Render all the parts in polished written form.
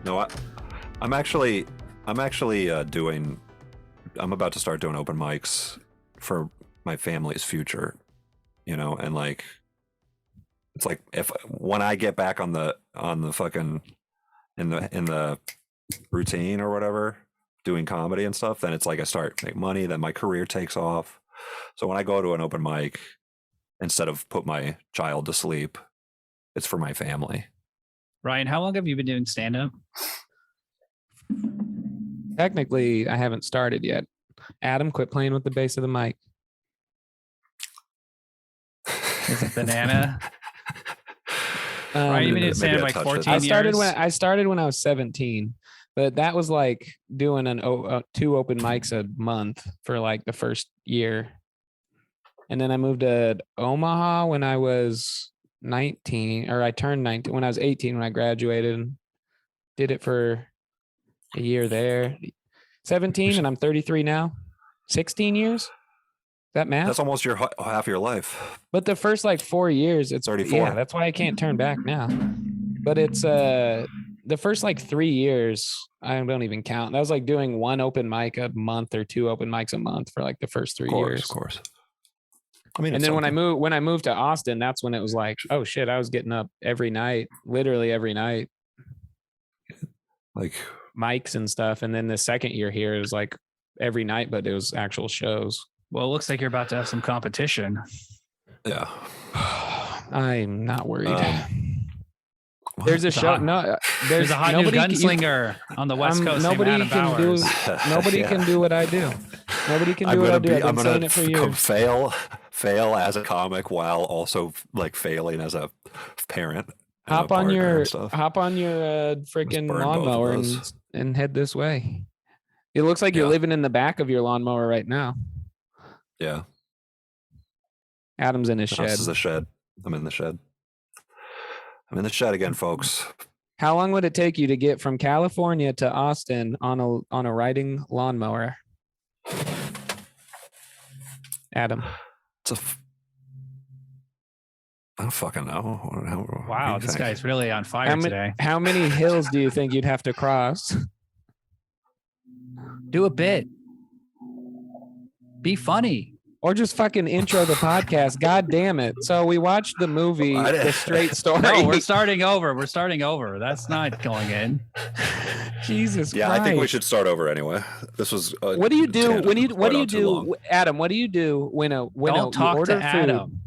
No, I'm actually doing. I'm about to start doing open mics for my family's future, and like, it's like when I get back on the fucking in the routine or whatever, doing comedy and stuff, then it's like I start to make money, then my career takes off. So when I go to an open mic, instead of put my child to sleep, it's for my family. Ryan, how long have you been doing stand-up? Technically, I haven't started yet. Adam, quit playing with the base of the mic. Is it banana? Ryan, you've been doing stand-up like 14 years? I started when I was 17, but that was like doing 2 open mics a month for like the first year. And then I moved to Omaha when I was 19, or I turned 19 when I was 18 when I graduated, and did it for a year there. 17 and I'm 33 now. 16 years? That math? That's almost half your life. But the first like 4 years, it's 34. Yeah, that's why I can't turn back now. But it's the first like 3 years, I don't even count. That was like doing 1 open mic a month or 2 open mics a month for like the first 3 years. Of course. I mean, and then when I moved to Austin, that's when it was like, oh shit, I was getting up every night, literally every night, like mics and stuff. And then the second year here is like every night, but it was actual shows. Well, it looks like you're about to have some competition. Yeah, I'm not worried. There's a show. There's a hot new gunslinger on the West Coast. Nobody can do. Nobody can do what I do. Nobody can do what I do. I've been saying it for years. Fail as a comic while also like failing as a parent. Hop on your freaking lawnmower and head this way. It looks like you're living in the back of your lawnmower right now. Yeah. Adam's in his shed. This is the shed. I'm in the shed. I'm in the shed again, folks. How long would it take you to get from California to Austin on a riding lawnmower? Adam. I don't fucking know. Wow, this guy's really on fire today. How many hills do you think you'd have to cross? Do a bit. Be funny. Or just fucking intro the podcast. God damn it. So we watched the movie, The Straight Story. No, we're starting over. That's not going in. Jesus Christ. Yeah, I think we should start over anyway. This was what do you do when you Adam, what do you do when you order food?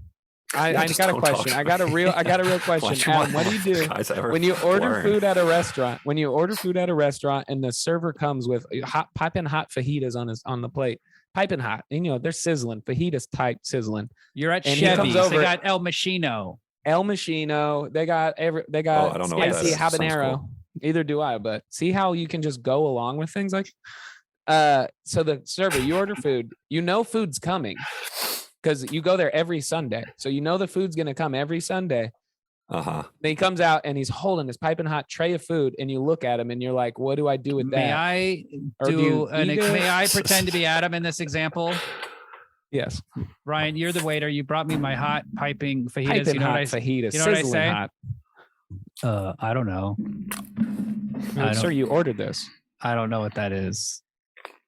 I got a question. I got a real question. Adam, what do you do when you order food at a restaurant? When you order food at a restaurant and the server comes with piping hot fajitas on the plate. Piping hot. And, they're sizzling. Fajitas type sizzling. You're at Chevy's. They got El Machino. They got I don't know spicy habanero. Cool. Either do I, but see how you can just go along with things like so the server, you order food, food's coming because you go there every Sunday. So the food's gonna come every Sunday. Uh-huh. Then he comes out and he's holding this piping hot tray of food, and you look at him and you're like, what do I do with that? May I pretend to be Adam in this example? Yes. Ryan, you're the waiter. You brought me my hot piping fajitas. Fajitas. You know what I say? Hot. I don't know. Sir, you ordered this. I don't know what that is.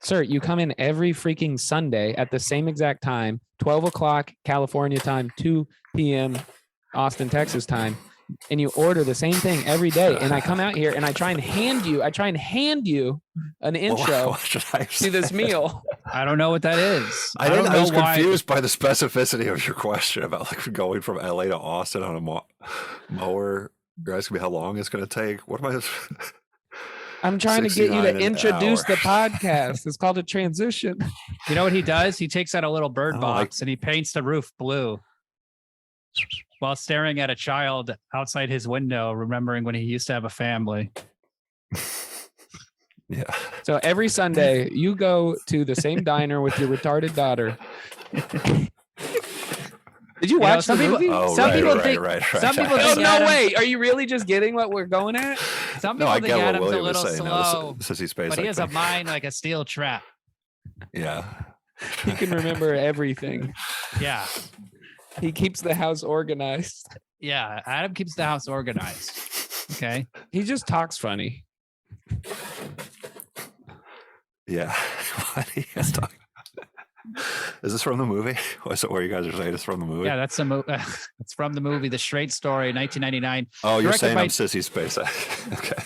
Sir, you come in every freaking Sunday at the same exact time, 12 o'clock California time, 2 p.m. Austin, Texas time, and you order the same thing every day. And I come out here and I try and hand you an intro to this meal. I don't know what that is. I was confused by the specificity of your question about like going from LA to Austin on a mower. You're asking me how long it's going to take. What am I? I'm trying to get you to introduce the podcast. It's called a transition. You know what he does? He takes out a little bird box and he paints the roof blue while staring at a child outside his window, remembering when he used to have a family. Yeah. So every Sunday you go to the same diner with your retarded daughter. Did you watch the movie? Some people think. No way. Are you really just getting what we're going at? Some people think Adam's a little slow, but he has a mind like a steel trap. Yeah. He can remember everything. Yeah. He keeps the house organized. Yeah, Adam keeps the house organized. Okay. He just talks funny. Yeah. What are you guys talking about? Is this from the movie? What's it where you guys are saying it's from the movie? Yeah, that's it's from the movie The Straight Story, 1999. Oh, you're Directed saying by- I'm Sissy Spacek. Okay.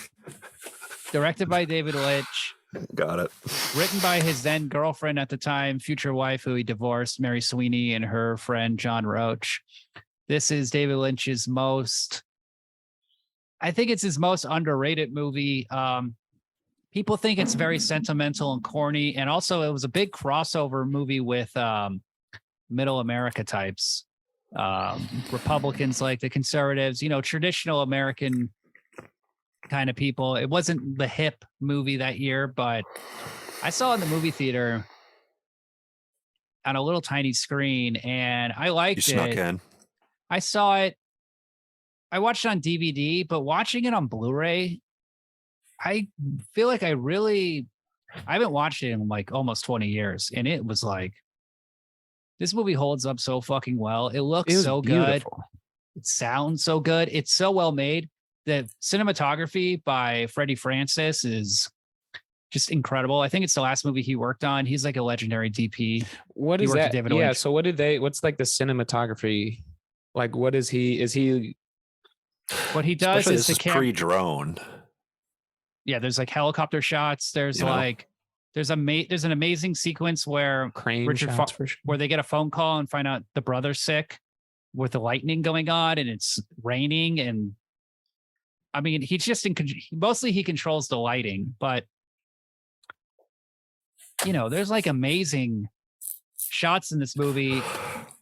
Directed by David Lynch. Got it. Written by his then girlfriend at the time, future wife who he divorced, Mary Sweeney, and her friend John Roach. This is David Lynch's I think it's his most underrated movie. People think it's very sentimental and corny. And also it was a big crossover movie with middle America types. Republicans like the conservatives, traditional American kind of people. It wasn't the hip movie that year, but I saw it in the movie theater on a little tiny screen and I liked it. You snuck in. I saw it. I watched it on DVD, but watching it on Blu-ray, I feel like I haven't watched it in like almost 20 years. And it was like, this movie holds up so fucking well. It looks so beautiful. Good. It sounds so good. It's so well made. The cinematography by Freddie Francis is just incredible. I think it's the last movie he worked on. He's like a legendary DP. What is that? Yeah. So what's like the cinematography? Like, what is he? What he does Especially is this is pre-drone. Yeah. There's like helicopter shots. There's there's an amazing sequence where where they get a phone call and find out the brother's sick with the lightning going on and it's raining. And I mean, he's just mostly he controls the lighting, but there's like amazing shots in this movie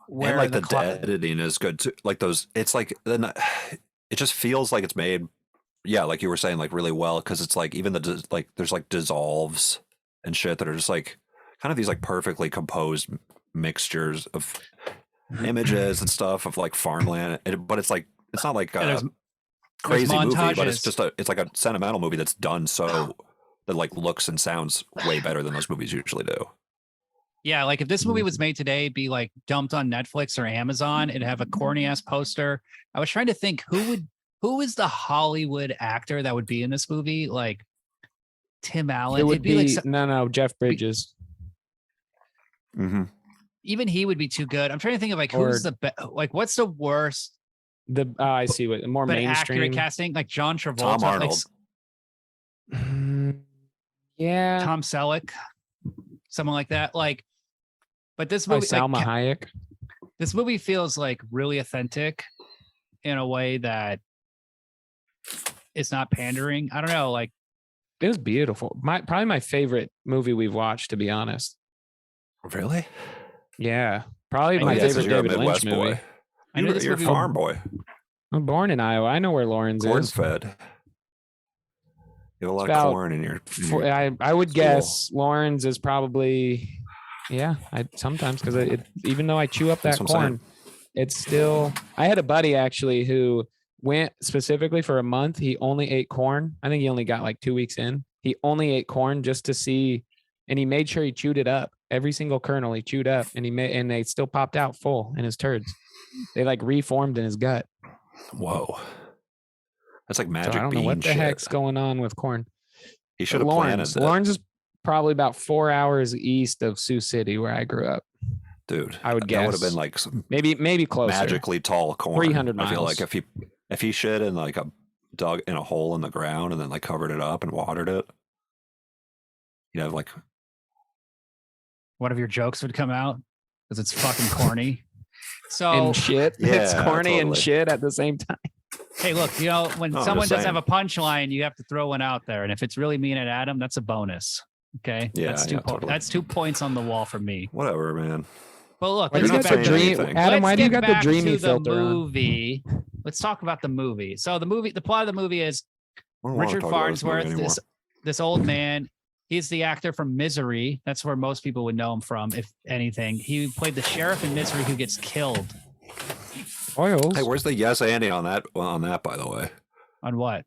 where and like the editing is good too. Like those, it's like, it just feels like it's made. Yeah. Like you were saying, like really well. Cause it's like, even there's like dissolves and shit that are just like kind of these like perfectly composed mixtures of images and stuff of like farmland. But it's like, it's not like a crazy movie, but it's just it's like a sentimental movie that's done so that like looks and sounds way better than those movies usually do. Yeah, like if this movie was made today, it'd be like dumped on Netflix or Amazon. It'd have a corny ass poster. I was trying to think who is the Hollywood actor that would be in this movie? Like Tim Allen. It would be like Jeff Bridges. Mm-hmm. Even he would be too good. I'm trying to think of like who's the best. Like what's the worst? I see what more but mainstream accurate casting, like John Travolta, Tom Arnold. Yeah, Tom Selleck, someone like that. Like, but this movie, Salma Hayek. This movie feels like really authentic in a way that it's not pandering. I don't know. Like, it was beautiful. Probably my favorite movie we've watched, to be honest. Really? Yeah, probably my favorite David Lynch movie. I know this you're a farm boy. I'm born in Iowa. I know where Lawrence corn is. Fed. You have a lot of corn in your. I would guess Lawrence is probably, yeah. Sometimes because even though I chew up that corn, it's still. I had a buddy actually who went specifically for a month. He only ate corn. I think he only got like 2 weeks in. He only ate corn just to see, and he made sure he chewed it up. Every single kernel he chewed up, and they still popped out full in his turds. They like reformed in his gut. Whoa. That's like magic. So I don't know what the heck's going on with corn. He should have planted that. Lawrence is probably about 4 hours east of Sioux City, where I grew up. Dude, I would guess that would have been like some maybe closer. Magically tall corn. 300 miles. I feel like if he shit in like dug in a hole in the ground and then like covered it up and watered it, you'd have like one of your jokes would come out because it's fucking corny. So and shit. Yeah, it's corny totally. And shit at the same time. Hey, look, when someone does have a punchline, you have to throw one out there. And if it's really mean at Adam, that's a bonus. Okay. Yeah. That's 2 points on the wall for me. Whatever, man. But look, Adam, why do you got the dreamy filter movie? On? Let's talk about the movie. So the plot of the movie is Richard Farnsworth, this old man. He's the actor from Misery. That's where most people would know him from, if anything. He played the sheriff in Misery who gets killed. Oils. Hey, where's the yes Andy on that? By the way, on what?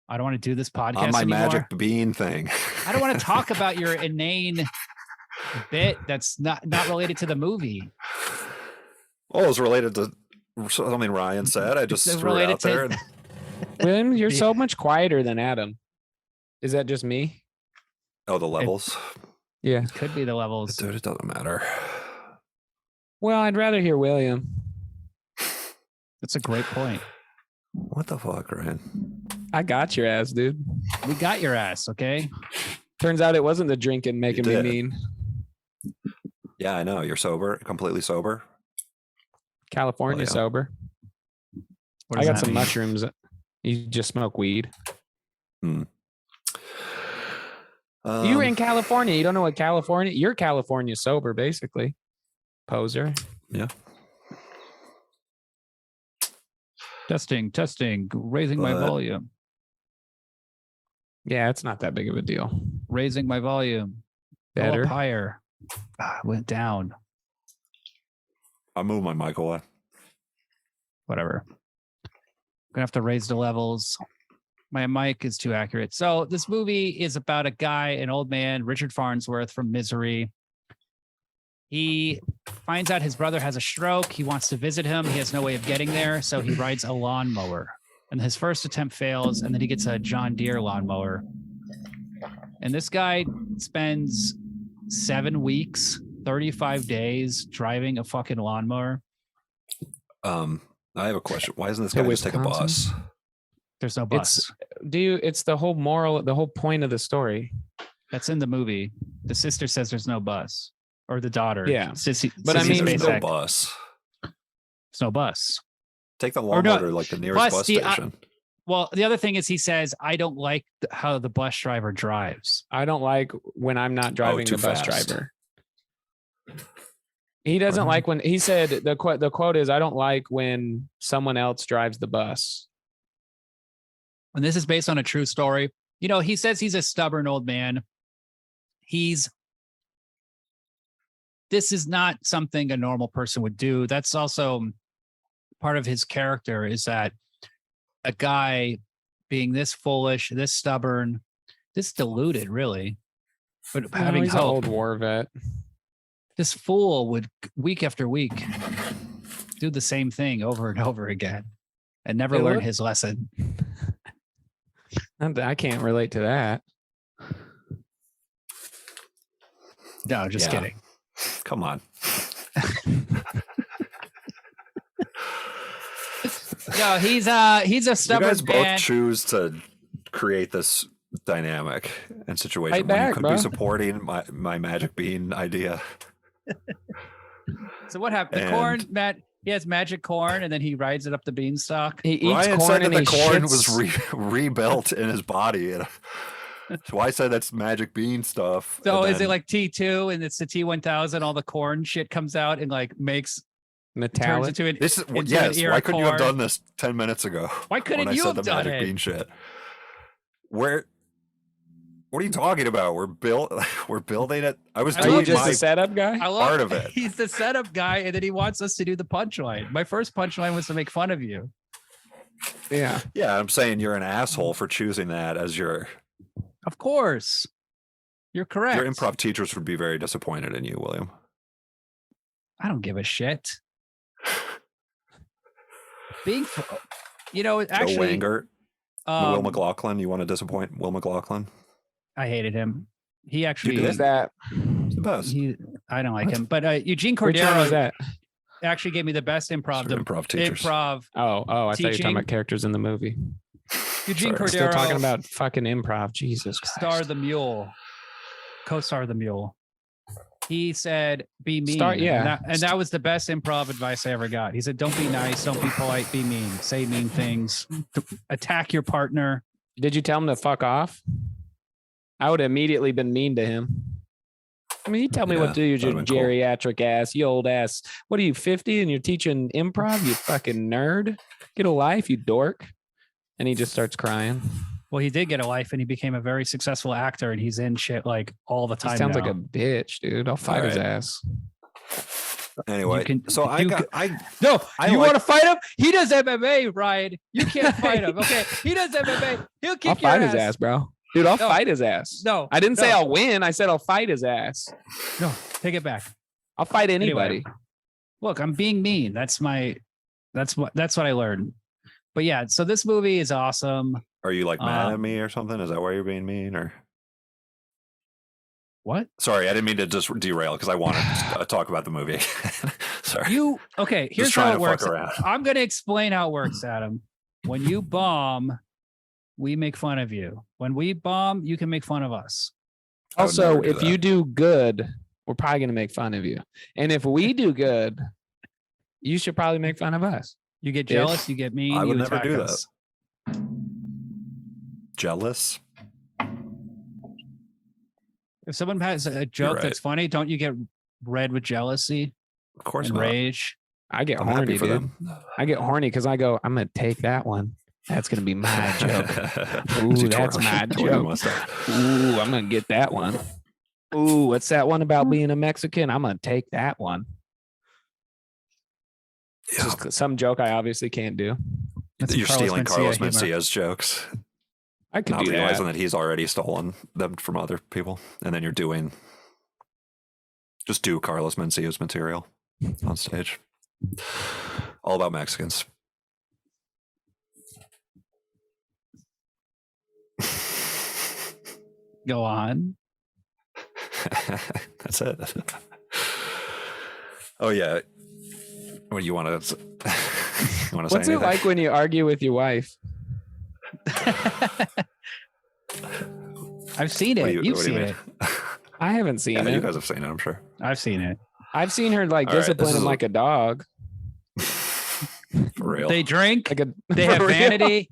I don't want to do this podcast on my anymore. magic bean thing. I don't want to talk about your inane bit that's not related to the movie. Oh, it's related to something Ryan said. I just threw it out there. William, you're so much quieter than Adam. Is that just me? Oh, the levels. Yeah. Could be the levels. Dude, it doesn't matter. Well, I'd rather hear William. That's a great point. What the fuck, Ryan? I got your ass, dude. We got your ass, okay? Turns out it wasn't the drinking making me did. mean. Yeah, I know. You're sober, completely sober. California Oh, yeah. sober. What I does got that some mean? mushrooms. You just smoke weed. You were in California. You don't know what California. You're California sober, basically. Poser. Yeah. Testing, raising my But- volume, Yeah, it's not that big of a deal. raising my volume. Go Better. up higher. Went down. I'll move my mic away. Whatever. Gonna have to raise the levels. My mic is too accurate. So this movie is about a guy, an old man, Richard Farnsworth from Misery. He finds out his brother has a stroke. He wants to visit him. He has no way of getting there, so he rides a lawnmower. And his first attempt fails, and then he gets a John Deere lawnmower. And this guy spends 7 weeks, 35 days driving a fucking lawnmower. I have a question. Why doesn't this To guy just take a Wisconsin? bus? There's no bus. It's the whole moral, the whole point of the story. That's in the movie. The sister says there's no bus, or the daughter. Yeah. Sissy, But I Sissy mean, There's no Spacek. bus. There's no bus. Take the Or no, lawnmower to like the nearest plus bus the- station. Well, the other thing is he says, I don't like how the bus driver drives. I don't like when I'm not driving too the bus fast. driver. He doesn't Uh-huh. like when he said the quote is, I don't like when someone else drives the bus. And this is based on a true story. You know, he says he's a stubborn old man. This is not something a normal person would do. That's also part of his character, is that a guy being this foolish, this stubborn, this deluded, really, but having He's an hope. old war vet. This fool would week after week do the same thing over and over again and never Hey, learn look. his lesson. I can't relate to that. No, just Yeah. kidding. Come on. No, he's a You stubborn guys both man. choose to create this dynamic and situation Fight when you back, could bro. be supporting my magic bean idea. So what happened? The And- corn, Matt, he has magic corn and then he rides it up the beanstalk. He eats Ryan corn said that and the he corn shits. was rebuilt in his body. So I said that's magic bean stuff. So and is it then- like T2 and it's the T1000? All the corn shit comes out and like turns metallic. into an. this is into an yes? ear Why of couldn't you have corn? done this 10 minutes ago? Why couldn't when I you said have the done magic it? bean shit? What are you talking about? We're building it. I was I Are you love doing just my a setup guy? I love part of it. He's the setup guy, and then he wants us to do the punchline. My first punchline was to make fun of you. Yeah. Yeah, I'm saying you're an asshole for choosing that as your Of course, you're correct. your improv teachers would be very disappointed in you, William. I don't give a shit. Being, Joe actually, Wanger, Will McLaughlin. You want to disappoint Will McLaughlin? I hated him. He actually, did? Who's that? He's the best. I don't like him. But Eugene Which one was Cordero that? actually gave me the best improv. Sort of improv teachers. Improv. Oh, I thought you were Teaching. talking about characters in the movie. Eugene Sorry. Still Cordero talking about fucking improv. Jesus Christ. star the mule, co-star the mule. He said, "Be mean." Yeah. and that was the best improv advice I ever got. He said, "Don't be nice, don't be polite, be mean. Say mean things. Attack your partner." Did you tell him to fuck off? I would have immediately been mean to him. I mean, you tell me Yeah, what to do, you that'd have been cool. geriatric ass, you old ass. What are you, 50 and you're teaching improv, you fucking nerd? Get a life, you dork. And he just starts crying. Well, he did get a life, and he became a very successful actor, and he's in shit like all the time. He sounds now. like a bitch, dude. I'll fight his Alright. ass. Anyway, can- so you No, I you like- want to fight him? He does MMA, Ryan. You can't fight him. Okay, he does MMA. He'll kick I'll your fight ass. his ass, bro. Dude, I'll No. fight his ass. No, I didn't say no. I'll win. I said I'll fight his ass. No, take it back. I'll fight Anyway. anybody. Look, I'm being mean. That's what I learned. But yeah, so this movie is awesome. Are you like mad at me or something? Is that why you're being mean or? What? Sorry, I didn't mean to just derail because I wanted to talk about the movie. Sorry. Okay, here's trying how to it works. fuck around. I'm going to explain how it works, Adam. When you bomb, we make fun of you. When we bomb, you can make fun of us. I would Also, never do if that. you do good, we're probably going to make fun of you. And if we do good, you should probably make fun of us. You get jealous, you get mean, I would you never attack do us. Jealous? If someone has a joke that's funny, don't you get red with jealousy Of course and not. rage? I get I'm horny, happy for dude. them. I get horny because I go, I'm going to take that one. That's going to be my joke. Ooh, You that's twirl- my twirl your joke. mustache. Ooh, I'm going to get that one. Ooh, what's that one about being a Mexican? I'm going to take that one. It's Yeah. just some joke I obviously can't do. That's You're stealing Carlos humor. Mencia's jokes, I could not do realizing that. that he's already stolen them from other people, and then you're just do Carlos Mencia's material on stage. All about Mexicans. Go on. That's it. Oh yeah. What do you want to? You want to say What's it anything? like when you argue with your wife? I've seen it. You've what do seen you it. mean? I haven't seen Yeah, it. you guys have seen it, I'm sure. I've seen it. I've seen her like All right, discipline this him is like a dog. For real. They drink. Like a, They have for real. vanity.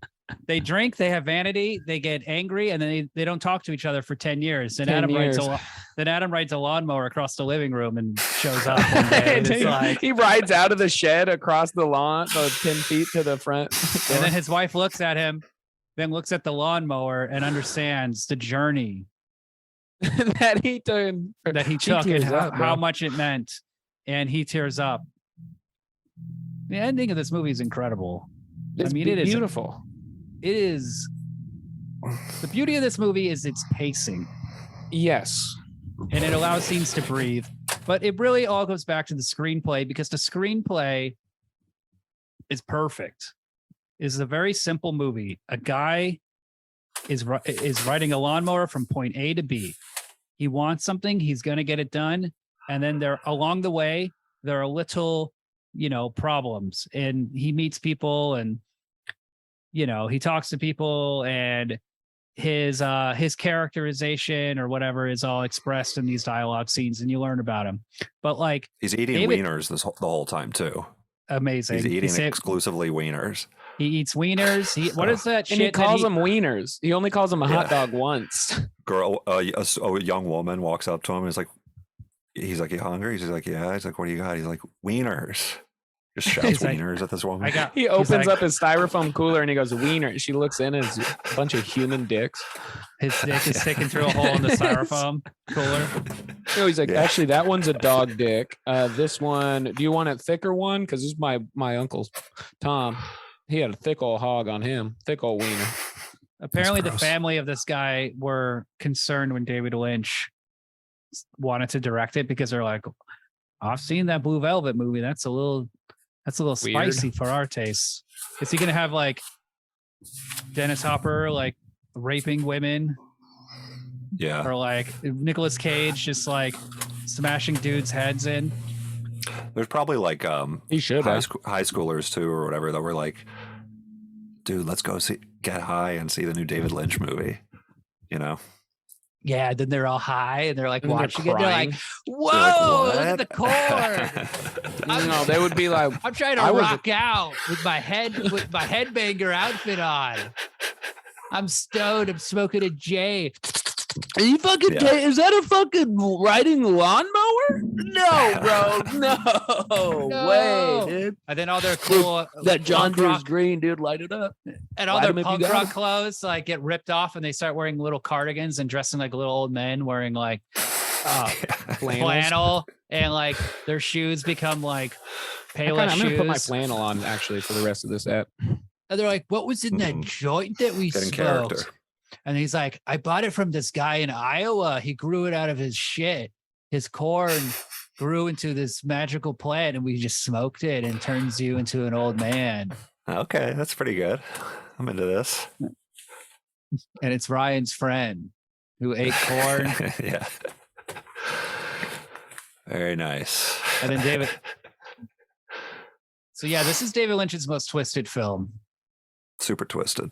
They drink. They have vanity. They get angry, and then they don't talk to each other for 10 years. And 10 years. Then Adam rides a lawnmower across the living room and shows up one day. And it's like, he rides out of the shed across the lawn, 10 feet to the front. and then his wife looks at him, then looks at the lawnmower and understands the journey that he took, that he took and tears up, how bro. much it meant. And he tears up. The ending of this movie is incredible. It's I mean, it is beautiful. It is. The beauty of this movie is its pacing, Yes. and it allows scenes to breathe. But it really all goes back to the screenplay, because the screenplay is perfect. It's a very simple movie. A guy is riding a lawnmower from point A to B. He wants something. He's going to get it done. And then along the way, there are little, problems, and he meets people, and, he talks to people, and his characterization or whatever is all expressed in these dialogue scenes, and you learn about him. But like, He's eating David- wieners the whole time too. amazing. He's eating He exclusively wieners. eats wieners. What is that shit? And he calls that them wieners. He only calls them a hot Yeah. dog once. Girl, a young woman walks up to him and is like, he's like, you hungry? He's like, yeah. He's like, what do you got? He's like, wieners. Just shouts He's like, wieners at this woman. He opens up his styrofoam cooler and he goes, wiener. She looks in and it's a bunch of human dicks. His dick is sticking through a hole in the styrofoam cooler. He's like, Yeah. actually, that one's a dog dick. This one, do you want a thicker one? Because this is my uncle's Tom. He had a thick old hog on him, thick old wiener. Apparently, the gross. family of this guy were concerned when David Lynch wanted to direct it, because they're like, I've seen that Blue Velvet movie. That's a little Weird. spicy for our tastes. Is he gonna have like Dennis Hopper like raping women, Yeah. or like Nicolas Cage just like smashing dudes' heads in? There's probably like He should high have. schoolers too or whatever that were like, dude, let's go get high and see the new David Lynch movie. Yeah, then they're all high and they're like And they're watching it. They're like, crying. whoa, They're look like, at the core. No, they would be like, I'm trying to I was- rock out with my headbanger outfit on. I'm stoned. I'm smoking a J. Are you fucking? Yeah. Is that a fucking riding lawnmower? no, bro, no, No. way, dude. And then all their cool That John punk Deere's rock, green, dude, light it up. and all light their 'em if you punk got rock 'em. clothes like get ripped off, and they start wearing little cardigans and dressing like little old men wearing like flannel, and like their shoes become like Payless I'm gonna put my shoes. flannel on actually for the rest of this app. And they're like, what was in that joint that we Getting smoked? character. And he's like, I bought it from this guy in Iowa. He grew it out of his shit. His corn grew into this magical plant, and we just smoked it, and turns you into an old man. Okay, that's pretty good. I'm into this. and it's Ryan's friend who ate corn. Yeah. Very nice. And then David. So yeah, this is David Lynch's most twisted film. Super twisted.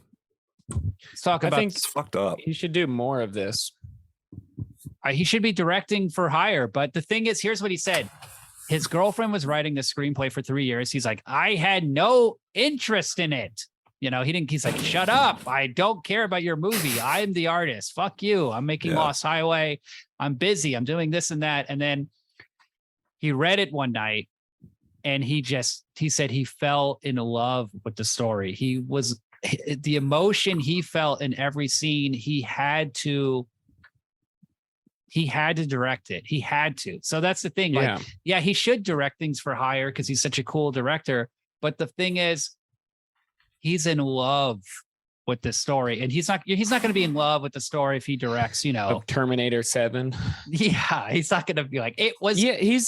Let's talk I about. think It's fucked up. he should do more of this. He should be directing for hire. But the thing is, here's what he said. His girlfriend was writing the screenplay for 3 years. He's like, I had no interest in it. He's like, shut up. I don't care about your movie. I'm the artist. Fuck you. I'm making Lost Highway. I'm busy. I'm doing this and that. And then he read it one night and he said he fell in love with the story. The emotion he felt in every scene, he had to direct it. He had to. So that's the thing. Yeah. Like, yeah, he should direct things for hire because he's such a cool director. But the thing is, he's in love with the story, and he's not going to be in love with the story if he directs, Of Terminator 7. Yeah, he's not going to be like, it was. Yeah,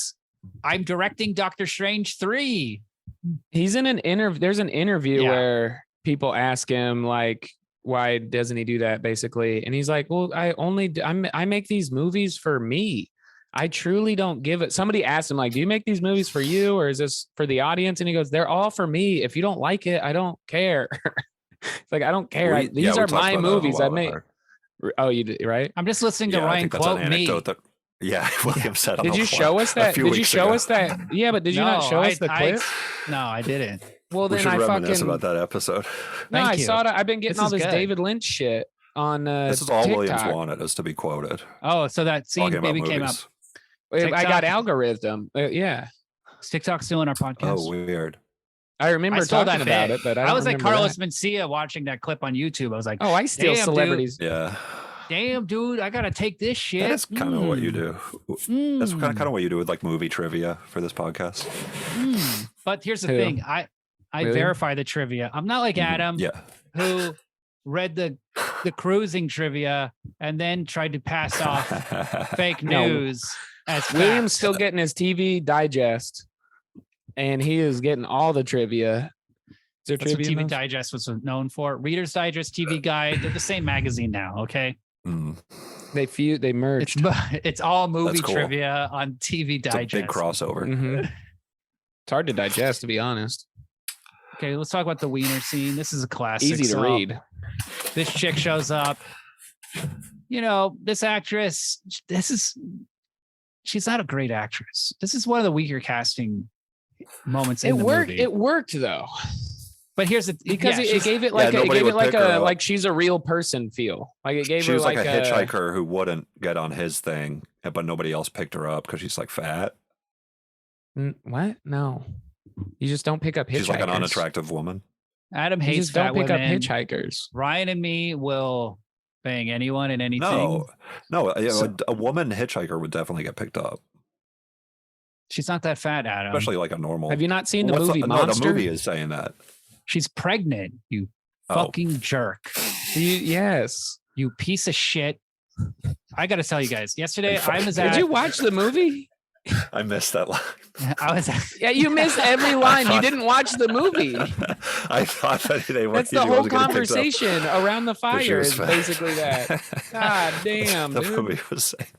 I'm directing Doctor Strange 3. He's in an interview. There's an interview where people ask him like, why doesn't he do that, basically? And he's like, well, I make these movies for me. I truly don't give it. Somebody asked him, like, do you make these movies for you or is this for the audience? And he goes, they're all for me. If you don't like it, I don't care. It's like, I don't care. These are my movies. I make. Oh, you did, right? I'm just listening to Ryan quote me. William said. Did you show us that? Did you show us that? Yeah, but did you not show us the clip? No, I didn't. Well, then we should I reminisce fucking about that episode. No, I Thank you. saw it. I've been getting all this good. David Lynch shit on This is all TikTok. Williams wanted us to be quoted. Oh, so that scene Talking about maybe came up. movies. I got TikTok. algorithm. Yeah, TikTok's doing our podcast. Oh, weird. I remember stole talking that about bit. it, but I was like remember Carlos that. Mencia watching that clip on YouTube. I was like, Oh, I steal Damn, celebrities. Yeah. damn, dude, I gotta take this shit. That's kind of what you do. That's Mm. kind of what you do with like movie trivia for this podcast. But here's the Who? thing. I Really? verify the trivia. I'm not like Adam, Yeah. who read the cruising trivia and then tried to pass off fake No. news as William's facts. still getting his TV digest, and he is getting all the trivia. Is there That's what trivia? TV in those? Digest was known for. Reader's Digest, TV Guide, they're the same magazine now. Okay, Mm. They merged. it's all movie That's cool. trivia on TV It's a Digest. big crossover. Mhm. It's hard to digest, to be honest. Okay, let's talk about the wiener scene. This is a classic. Easy to So, read. This chick shows up. This actress. She's not a great actress. This is one of the weaker casting moments in It the worked. movie. It worked though, But here's the because yeah, it she's- gave it like nobody would pick her up. like she's a real person feel. Like it gave She her was like a a hitchhiker who wouldn't get on his thing, but nobody else picked her up because she's like fat. What? No, you just don't pick up hitchhikers. She's like an unattractive woman. Adam You hates just don't fat pick up women. hitchhikers. Ryan and me will bang anyone and anything. No, So- a woman hitchhiker would definitely get picked up, She's not that fat, Adam. especially like a normal. Have you not seen the What's movie no, Monster? the movie is saying that. She's pregnant. You Oh. fucking jerk. Yes. You piece of shit. I got to tell you guys. Yesterday, In fact, I was Did at. you watch the movie? I missed that line. I was. Yeah, you missed every line. You thought- didn't watch the movie. I thought that they were. That's the whole conversation around the But she fire was is fat. basically that. God damn, the dude. movie was saying.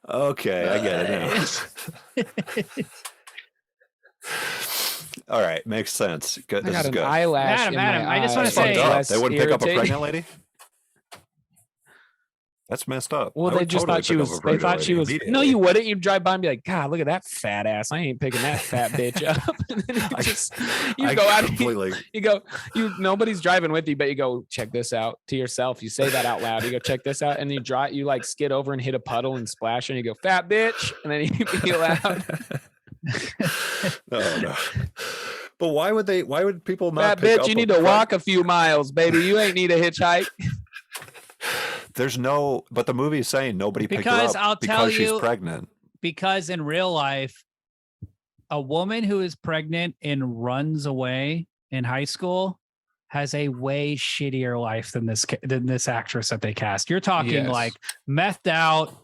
Okay, I get it now. All right, makes sense. Good. I This got is an good. eyelash. Adam, in Adam, my I just eye. wanna That's fucked say- up. Less They wouldn't pick up a irritating. pregnant lady. That's messed up. Well, I they would just totally thought she pick up was. a They pregnant thought she lady was. No, immediately. you wouldn't. You'd drive by and be like, "God, look at that fat ass. I ain't picking that fat bitch up." And then I- you go out. completely. You go. Nobody's driving with you, but you go check this out to yourself. You say that out loud. You go check this out, and you drive. You like skid over and hit a puddle and splash, and you go fat bitch, and then you peel out. No. But why would they? Why would people not? Fat pick bitch, up you a need to walk a few miles, baby. You ain't need a hitchhike. There's no. But the movie is saying nobody picked Because her up I'll tell because she's you- pregnant. Because in real life, a woman who is pregnant and runs away in high school has a way shittier life than this actress that they cast. You're talking Yes. like methed out,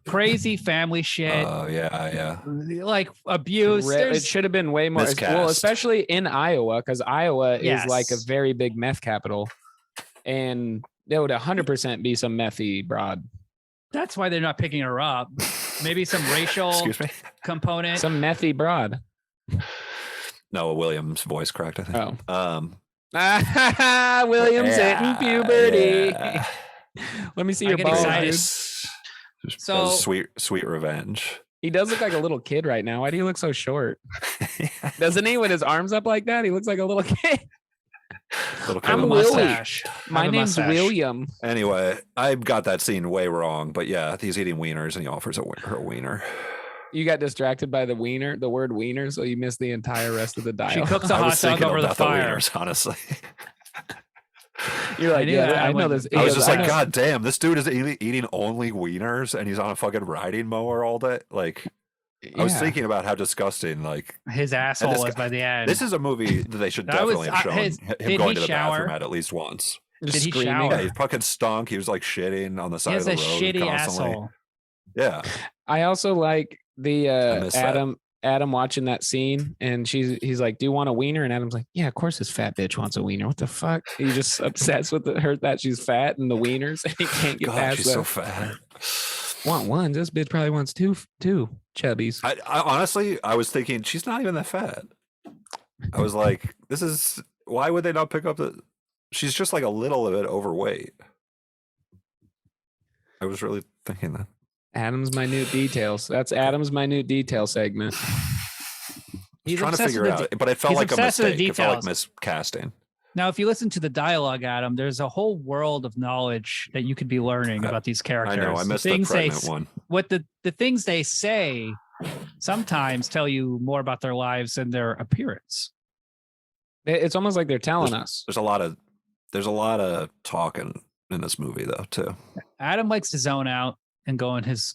crazy family shit, Oh yeah. like abuse. It There's- should have been way more. Well, Miscast. especially in Iowa, because Iowa Yes. is like a very big meth capital. and there would 100% be some methy broad. That's why they're not picking her up. Maybe some racial Excuse me. component. Some methy broad. No, William's voice cracked. I think. William's hitting puberty. Yeah. Let me see I your get balls, excited. dude. So sweet revenge. He does look like a little kid right now. Why do you look so short? Doesn't he? With his arms up like that, he looks like a little kid. I'm Willie. My name's William. Anyway, I got that scene way wrong, but yeah, he's eating wieners and he offers her a wiener. You got distracted by the word wiener, so you missed the entire rest of the dialogue. She cooks a hot dog over the fire. Wieners, honestly. You're like, I know this. I was just like, God damn, this dude is eating only wieners and he's on a fucking riding mower all day. Like, I was thinking about how disgusting, like, his asshole was by the end. This is a movie that they should definitely have shown him going to the bathroom at least once. Did he shower? Yeah, he fucking stunk. He was like shitting on the side of the road. He has a shitty constantly. asshole. Yeah. I also like the Adam watching that scene, and he's like, "Do you want a wiener?" And Adam's like, "Yeah, of course this fat bitch wants a wiener. What the fuck?" He just obsessed with her that she's fat and the wieners, and he can't get past she's that. So fat. Want one? This bitch probably wants two chubbies. I honestly, I was thinking she's not even that fat. I was like, why would they not pick up the? She's just like a little bit overweight. I was really thinking that. Adam's minute details. That's Adam's minute detail segment. He's trying to figure it out, but it felt like a mistake. It felt like miscasting. Now, if you listen to the dialogue, Adam, there's a whole world of knowledge that you could be learning about these characters. I know. I missed the pregnant one. What the things they say sometimes tell you more about their lives than their appearance. It's almost like they're telling us. There's a lot of talking in this movie, though, too. Adam likes to zone out and go on his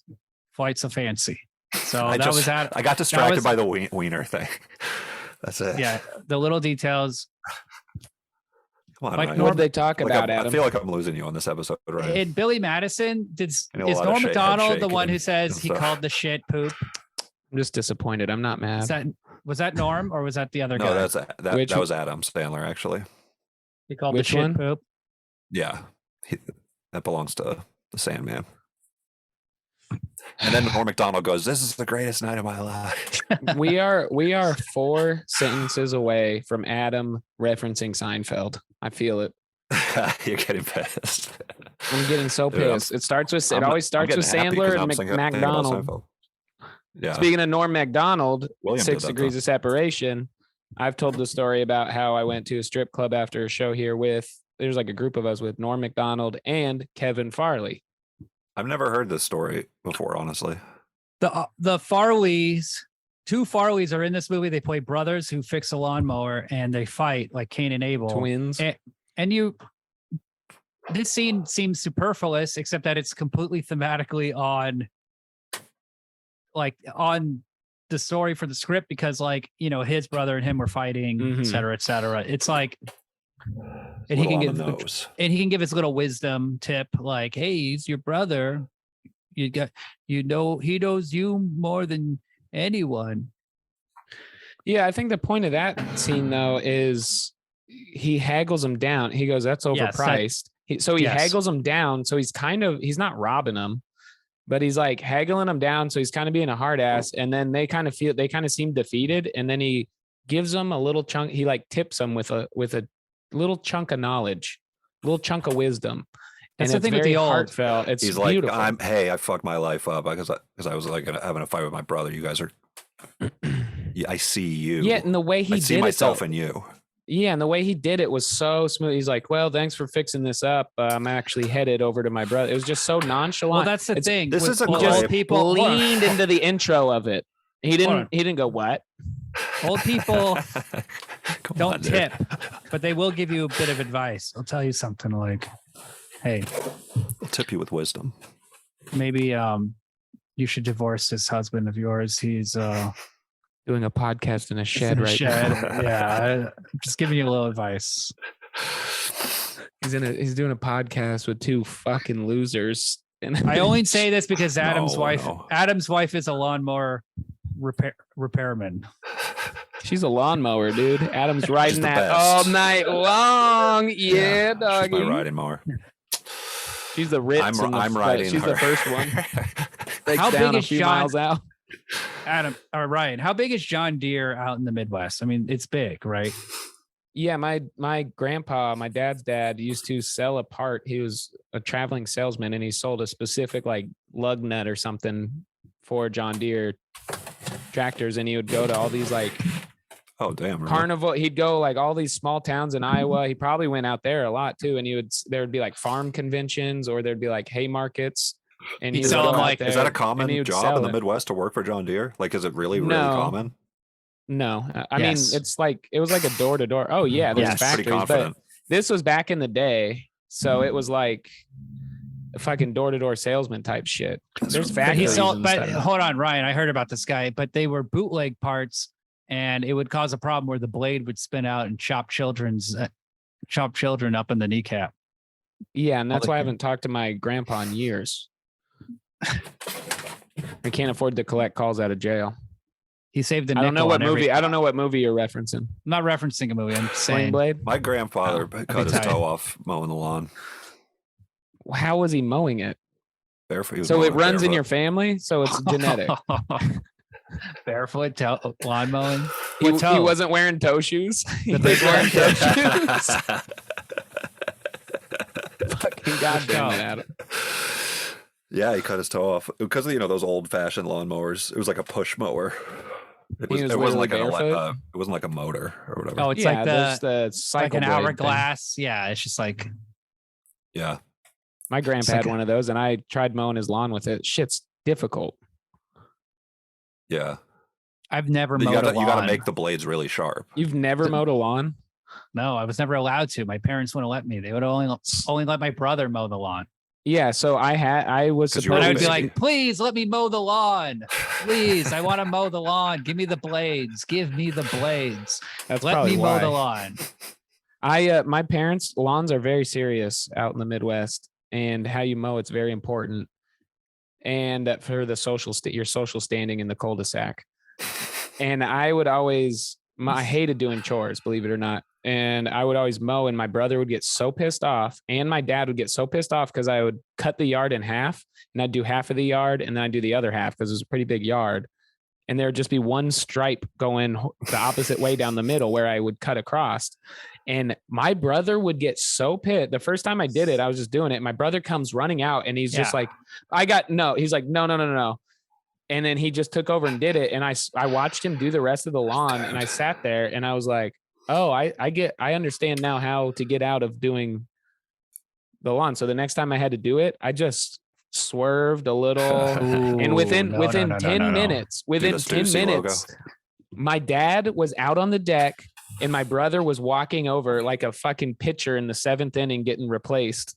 flights of fancy. So I got distracted by the wiener thing. That's it. Yeah, the little details. Come on, what did they talk about, Adam? I feel like I'm losing you on this episode, right? In Billy Madison, is Norm Macdonald the one who says he called the shit poop? I'm just disappointed. I'm not mad. Was that Norm or was that the other guy? No, that was Adam Sandler, actually. He called the shit poop? Yeah. That belongs to the Sandman. And then Norm Macdonald goes, "This is the greatest night of my life." We are 4 sentences away from Adam referencing Seinfeld. I feel it. You're getting pissed. I'm getting so pissed. It always starts with Sandler and McDonald. Yeah. Speaking of Norm Macdonald, 6 Degrees of Separation. I've told the story about how I went to a strip club after a show here there's like a group of us with Norm Macdonald and Kevin Farley. I've never heard this story before, honestly. The Farleys, 2 Farleys are in this movie. They play brothers who fix a lawnmower and they fight like Cain and Abel. Twins. This scene seems superfluous, except that it's completely thematically on the story for the script because his brother and him were fighting, et cetera, et cetera. It's like, and he can give his little wisdom tip, like, "Hey, he's your brother. He knows you more than anyone." Yeah, I think the point of that scene though is he haggles him down. He goes, "That's overpriced." He haggles him down. So he's not robbing him, but he's like haggling him down. So he's kind of being a hard ass. And then they kind of seem defeated. And then he gives them a little chunk. He like tips them with a little chunk of knowledge, a little chunk of wisdom. That's and the thing with the heartfelt. It's he's beautiful. Like, I fucked my life up because I was like having a fight with my brother. You guys are, I see you. Yeah, and the way he did it, I see myself in you. Yeah, and the way he did it was so smooth. He's like, "Well, thanks for fixing this up. I'm actually headed over to my brother." It was just so nonchalant. Well, that's the thing. This is old people leaned into the intro of it. He didn't go, "What?" Old people don't tip, but they will give you a bit of advice. They'll tell you something like, "Hey, I'll tip you with wisdom. Maybe you should divorce this husband of yours. He's doing a podcast in a shed now. Yeah, I'm just giving you a little advice." He's doing a podcast with 2 fucking losers. And I only say this because Adam's wife is a lawnmower repairman. She's a lawnmower, dude. Adam's riding the that best. all night long. Yeah, She's doggy. my riding mower. She's the Ritz. I'm riding She's her. the first one. Breaks How down big a is few John? miles out. Adam or Ryan, how big is John Deere out in the Midwest? I mean, it's big, right? Yeah, my grandpa, my dad's dad, used to sell a part. He was a traveling salesman, and he sold a specific like lug nut or something for John Deere tractors. And he would go to all these like Oh damn! Really? carnival. He'd go like all these small towns in Iowa. He probably went out there a lot too. And there would be like farm conventions, or there'd be like hay markets. And He'd he would sell go them out like- there Is that a and common he would job sell in the it. Midwest to work for John Deere? Like, is it really No. common? No, I Yes. mean, it's like, it was like a door to door. Oh yeah, there's Yes. Pretty factories, but confident. this was back in the day. So it was like a fucking door to door salesman type shit. There's But he factories. sold. and But stuff. hold on, Ryan. I heard about this guy, but they were bootleg parts, and it would cause a problem where the blade would spin out and chop children up in the kneecap. Yeah, and that's the- why I haven't talked to my grandpa in years. I can't afford to collect calls out of jail. He saved the. I don't know nickel what on every- movie. I don't know what movie you're referencing. I'm not referencing a movie. I'm just Sling saying. Blade. My grandfather cut his tight. toe off mowing the lawn. How was he mowing it? Barefoot. He was So mowing it runs in barefoot. your family. So it's genetic. Barefoot lawn mowing. he, What toe? he wasn't wearing toe shoes. He The was big wearing one? toe shoes. Fucking goddamn it, Adam. Yeah, he cut his toe off because of those old-fashioned lawnmowers. It was like a push mower. It was wasn't like literally it wasn't like a motor or whatever. Oh, it's Yeah, like there's the the like cycle an blade thing. hourglass. Yeah, it's just like Yeah. My grandpa It's had like one of those, and I tried mowing his lawn with it. Shit's difficult. Yeah. I've never You mowed a gotta lawn. make the blades really sharp. You've never mowed a lawn? No, I was never allowed to. My parents wouldn't let me. They would only let my brother mow the lawn. Yeah, so I was 'Cause you were And a I would be baby. like, please let me mow the lawn. Please, I want to mow the lawn. Give me the blades. Give me the blades. That's Let probably me mow why. the lawn. My parents' lawns are very serious out in the Midwest, and how you mow it's very important. And for the your social standing in the cul-de-sac. And I would always I hated doing chores, believe it or not. And I would always mow, and my brother would get so pissed off, and my dad would get so pissed off because I would cut the yard in half, and I'd do half of the yard, and then I'd do the other half because it was a pretty big yard. And there would just be one stripe going the opposite way down the middle where I would cut across. And my brother would get so pissed. The first time I did it, I was just doing it. My brother comes running out, and he's just Yeah. like, He's like, no. And then he just took over and did it. And I watched him do the rest of the lawn, and I sat there and I was like, oh, I understand now how to get out of doing the lawn. So the next time I had to do it, I just swerved a little. And within 10 minutes, within the 10 Stussy minutes, my dad was out on the deck and my brother was walking over like a fucking pitcher in the 7th inning getting replaced.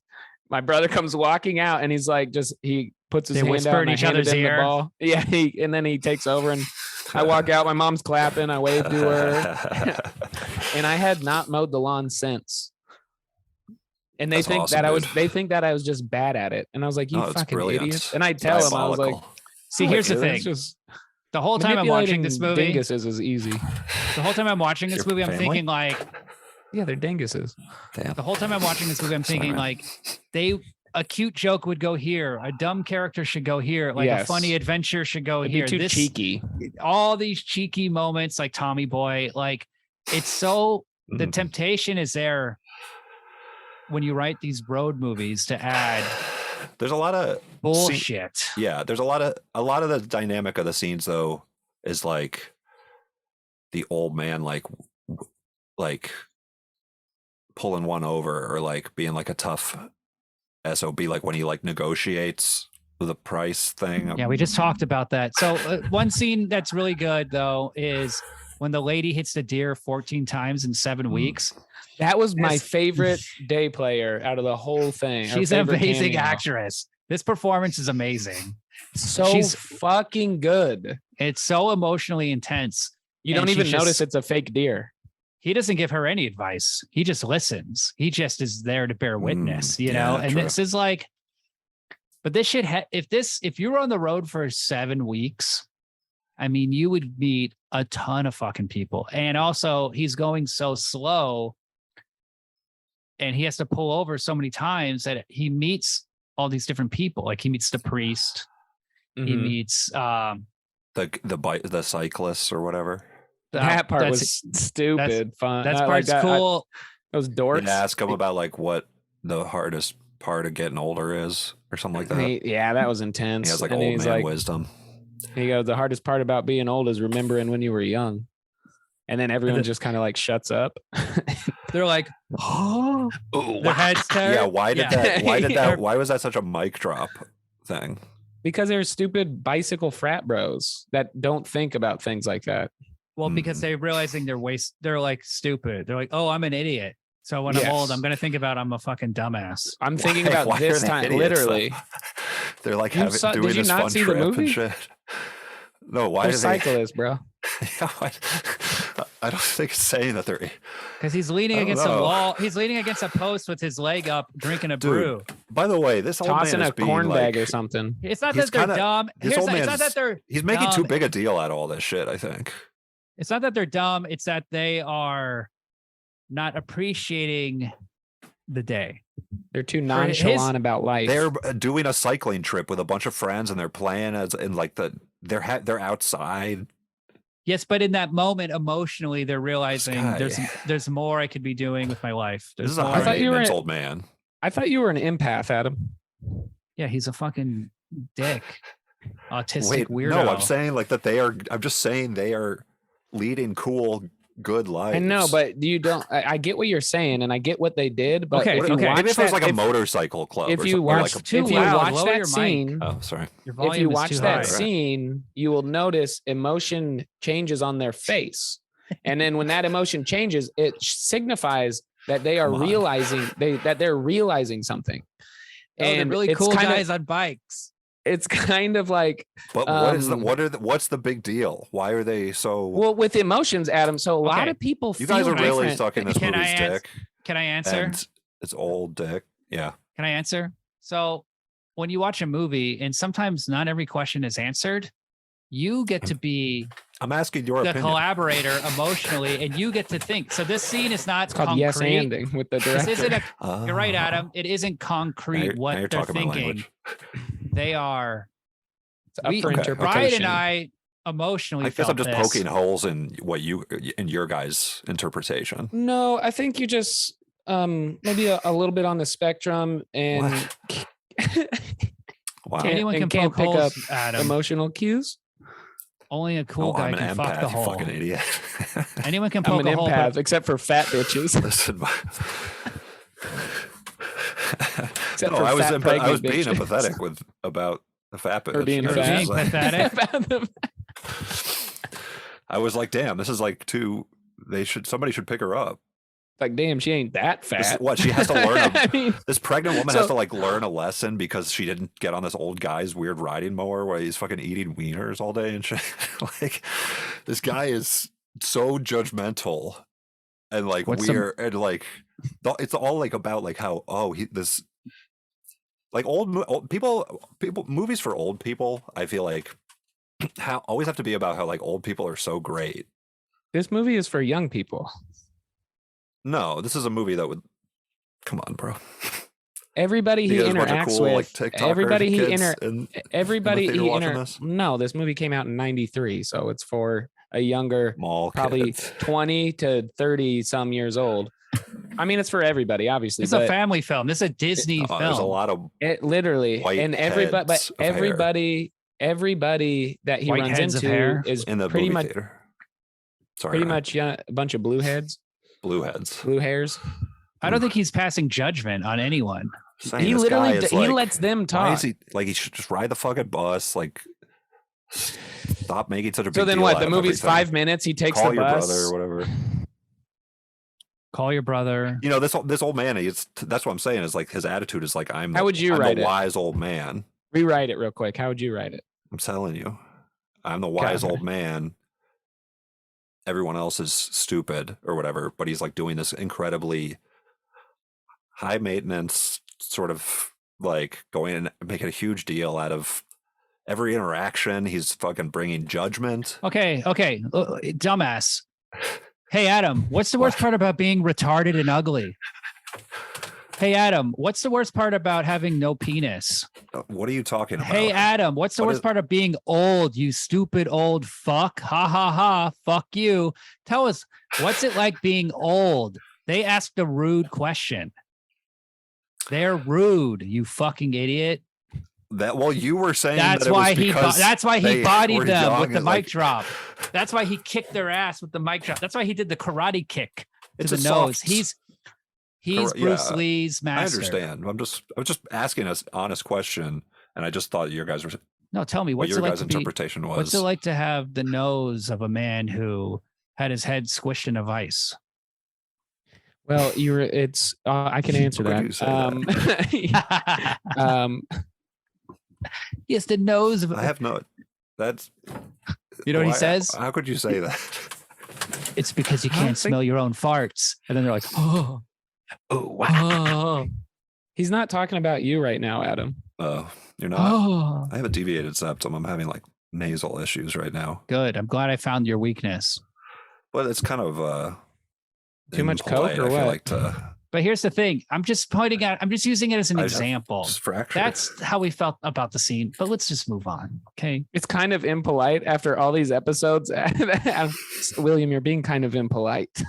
My brother comes walking out, and he's like, he puts his They hand whisper out in and I each handed other's him the ear. ball. Yeah, and then he takes over, and I walk out. My mom's clapping. I wave to her, and I had not mowed the lawn since. And they That's think awesome, that dude. they think that I was just bad at it, and I was like, you No, it's fucking brilliant. idiots. And I It's tell him, I was like, diabolical. See, "Oh, here's the it's thing. just The whole time I'm watching this movie, dinguses is easy. the whole time I'm watching this Your movie, I'm family? thinking like, Yeah, they're dinguses. Damn. the whole time I'm watching this movie, I'm Sorry, thinking man. like, a cute joke would go here, a dumb character should go here, like a Yes. funny adventure should go It'd here. be too This- cheeky. all these cheeky moments, like Tommy Boy, like it's so the Mhm. temptation is there when you write these road movies to add There's a lot of bullshit. yeah. There's a lot of the dynamic of the scenes though is like the old man like pulling one over or like being like a tough SOB, like when he like negotiates the price thing. Yeah, we just talked about that. So one scene that's really good though is when the lady hits the deer 14 times in 7 weeks. That was my This- favorite day player out of the whole thing. Her She's an favorite amazing cameo. actress. This performance is amazing. So She's- fucking good. It's so emotionally intense. You And don't even she's notice just- it's a fake deer. He doesn't give her any advice. He just listens. He just is there to bear witness, you know? yeah, And true. this is like, but this should if you were on the road for 7 weeks, I mean, you would meet a ton of fucking people. And also, he's going so slow and he has to pull over so many times that he meets all these different people. Like he meets the priest, he meets the cyclists or whatever. That part was stupid fun. That part's cool. Those dorks. Yeah, ask him about like what the hardest part of getting older is or something like that. Yeah, that was intense. He has like and old man wisdom. He goes, the hardest part about being old is remembering when you were young. And then everyone just kind of like shuts up. They're like, oh, their heads turn. Yeah, why was that such a mic drop thing? Because they're stupid bicycle frat bros that don't think about things like that. Well, because they're realizing they're like stupid. They're like, oh, I'm an idiot. So when I'm old, I'm going to think about I'm a fucking dumbass. I'm thinking about this time, idiots, literally. They're like having doing did you this not fun see the trip movie? and shit. No, why they're are cyclists, bro? Yeah, I don't think it's saying that they're because he's leaning against a wall. He's leaning against a post with his leg up, drinking a brew. By the way, this old tossing man is a corn like, bag or something. It's not that they're dumb. It's not that they're. He's making dumb. too big a deal out of all this shit. I think it's not that they're dumb. It's that they are not appreciating the day. They're too nonchalant about life. They're doing a cycling trip with a bunch of friends, and they're playing they're outside. Yes, but in that moment, emotionally, they're realizing there's more I could be doing with my life. This is a high old man. I thought you were an empath, Adam. Yeah, he's a fucking dick, autistic weirdo. No, I'm saying like that I'm just saying they are leading cool, good lives. I know, but you don't. I get what you're saying, and I get what they did. But okay, maybe if it was like a motorcycle club. If you watch that scene, oh sorry. If you watch that scene, you will notice emotion changes on their face, and then when that emotion changes, it signifies that they are realizing they're realizing something. And they're really cool guys on bikes. It's kind of like, but what's the big deal? Why are they so well with emotions, Adam? So a lot of people you guys are really sucking this movie's dick. Can I answer? And it's old dick. Yeah. Can I answer? So when you watch a movie and sometimes not every question is answered, you get to be I'm asking your the opinion. Collaborator emotionally, and you get to think. So this scene is not concrete. Yes anding with the director. This isn't you're right, Adam. It isn't concrete what they're thinking. They are. Brian and I emotionally. I guess I'm just poking holes in your guys' interpretation. No, I think you just maybe a little bit on the spectrum and. Wow. Anyone can can't pick holes, up Adam. Emotional cues. Only a cool guy can fuck the hole. You fucking idiot. Anyone can poke I'm an a hole, empath, except for fat bitches. Listen, I was being empathetic about the fat bitch. Or being fat. Pathetic. I was like, damn, this is like somebody should pick her up. Like, damn, she ain't that fat. She has to learn. This pregnant woman has to like learn a lesson because she didn't get on this old guy's weird riding mower where he's fucking eating wieners all day and shit. Like, this guy is so judgmental and like weird and like it's all like about like how like old people movies for old people. I feel like always have to be about how like old people are so great. This movie is for young people. No, this is a movie that would come on, bro. Everybody he interacts with, no, this movie came out in 93, so it's for a younger, probably 20 to 30 some years old. I mean, it's for everybody, obviously. It's a family film. This is a Disney film. There's a lot of everybody that he runs into is in the pretty movie much theater. Pretty much a bunch of blue hairs. Blue hairs. I don't think he's passing judgment on anyone. He literally he lets them talk. Why is he like he should just ride the fucking bus? Like, stop making such a big deal. So then what? The movie's 5 minutes. He takes the bus. Call your brother or whatever. Call your brother. You know, this old man. That's what I'm saying. Is like his attitude is like I'm the wise old man. Rewrite it real quick. How would you write it? I'm telling you, I'm the wise old man. Everyone else is stupid or whatever, but he's like doing this incredibly high maintenance sort of like going and making a huge deal out of every interaction, he's fucking bringing judgment. Okay, dumbass. Hey, Adam, what's the worst part about being retarded and ugly? Hey, Adam, what's the worst part about having no penis? What are you talking about? Hey, Adam, what's the worst part of being old, you stupid old fuck? Ha, ha, ha. Fuck you. Tell us, what's it like being old? They asked a rude question. They're rude, you fucking idiot. Well, you were saying that's that why he bodied them young with the and, mic drop. That's why he kicked their ass with the mic drop. That's why he did the karate kick to It's the a nose. soft- He's Bruce Lee's master. I understand. I was just asking an honest question, and I just thought your guys were. No, tell me, what what's your it like guys' to be, interpretation was. what's it like to have the nose of a man who had his head squished in a vice? Well, I can answer Why would you say that. Yes, the nose of. I have no. That's. You know what he says? How could you say that? It's because you can't smell your own farts, and then they're like, oh, wow. He's not talking about you right now, Adam. Oh, you're not. Oh, I have a deviated septum. I'm having like nasal issues right now. good. I'm glad I found your weakness. But it's kind of too much impolite, coke or I feel what? like But here's the thing. I'm just pointing out. I'm just using it as an example. just fractured. That's how we felt about the scene. But let's just move on. Okay. It's kind of impolite after all these episodes. William, you're being kind of impolite.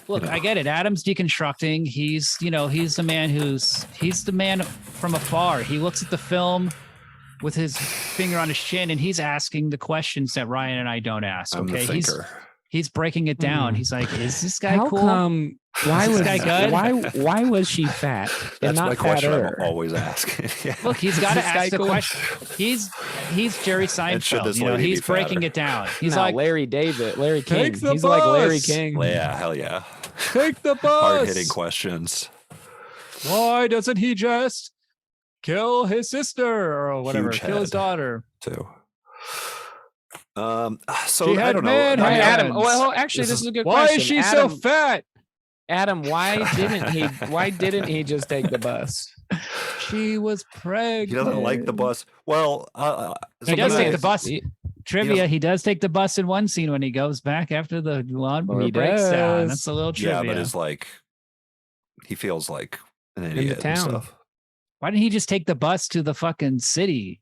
Look, I get it. Adam's deconstructing. He's the man from afar. He looks at the film with his finger on his chin, and he's asking the questions that Ryan and I don't ask. I'm the Okay. thinker. He's breaking it down. He's like, is this guy How cool? come? Why Is was this guy good? Why was she fat? That's and my not question. fatter? I'm always asking. Yeah. Look, he's got to Is this guy ask the cool? question. He's Jerry And should Seinfeld. this You know, lady he's be breaking fatter? it down. He's No, like, Larry King. Take the He's like Larry bus. King. Yeah, hell yeah. take the bus. Hard hitting questions. Why doesn't he just kill his sister or whatever? Huge Kill his head. daughter. Too. She So I had don't know. man Hey, hands. Adam. Well, actually, this is a good Why question. is she Adam, so fat? Adam, why didn't he just take the bus? She was pregnant. He doesn't like the bus. Well, He does take the sometimes- bus. Trivia, he does take the bus in one scene when he goes back after the lawnmower He breaks down. does. That's a little trivia. Yeah, but it's like he feels like an the idiot and town. stuff. Why didn't he just take the bus to the fucking city?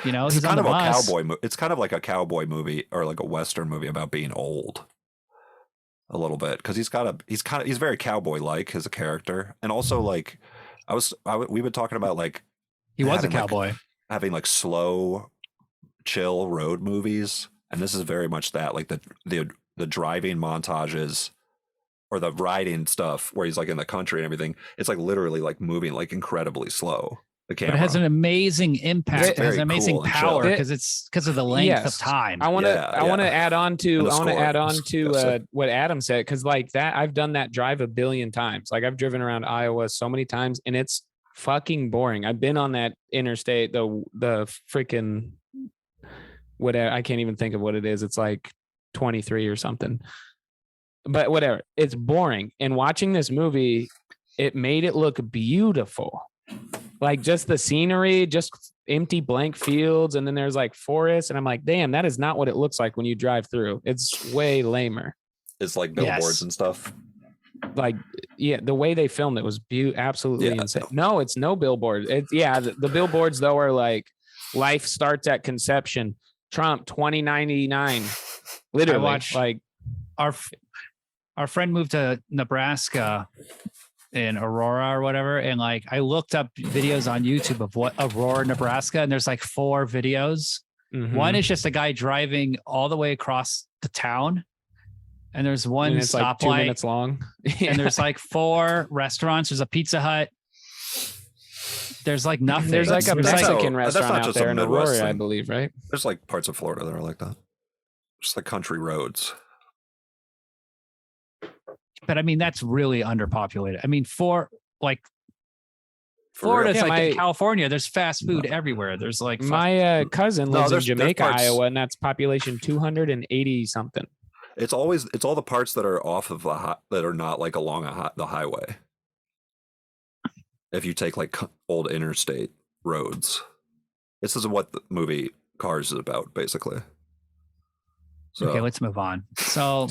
You know, It's he's on kind the of a bus. cowboy. It's kind of like a cowboy movie or like a western movie about being old. A little bit because he's very cowboy like as a character, and also like we've been talking about like He was a having, like, cowboy. having like slow, chill road movies, and this is very much that, like the driving montages or the riding stuff where he's like in the country and everything. It's like literally like moving like incredibly slow. The camera. But it has an amazing impact. It's It has very an amazing cool and power chill. because it's because of the length of time. I want to add on And to the score. what Adam said, because like that I've done that drive a billion times. Like I've driven around Iowa so many times, and it's fucking boring. I've been on that interstate, the freaking whatever, I can't even think of what it is. It's like 23 or something. But whatever, it's boring. And watching this movie, it made it look beautiful. Like just the scenery, just empty blank fields, and then there's like forests, and I'm like, damn, that is not what it looks like when you drive through. It's way lamer. It's like billboards Yes. and stuff. Like, yeah, the way they filmed it was absolutely Yeah. insane. No, it's no billboard. It's the billboards though are like life starts at conception. Trump 2099. Literally, watched- like Our friend moved to Nebraska in Aurora or whatever, and like I looked up videos on YouTube of what Aurora, Nebraska, and there's like 4 videos. mhm. One is just a guy driving all the way across the town, and there's one and it's like 2 stoplight, minutes long. and there's like 4 restaurants. There's a Pizza Hut. There's like nothing. There's like a That's not- Mexican that's restaurant not out just a there in Midwest Aurora, I thing. believe, right? There's like parts of Florida that are like that. Just like country roads. But I mean, that's really underpopulated. I mean, Florida's Yeah, like in California. There's fast food everywhere. There's like My cousin No, lives in there's Jamaica, parts- Iowa, and that's population 280 something. It's all the parts that are off of that are not like along the highway. If you take like old interstate, roads. This is what the movie Cars is about, basically. So Okay, let's move on. So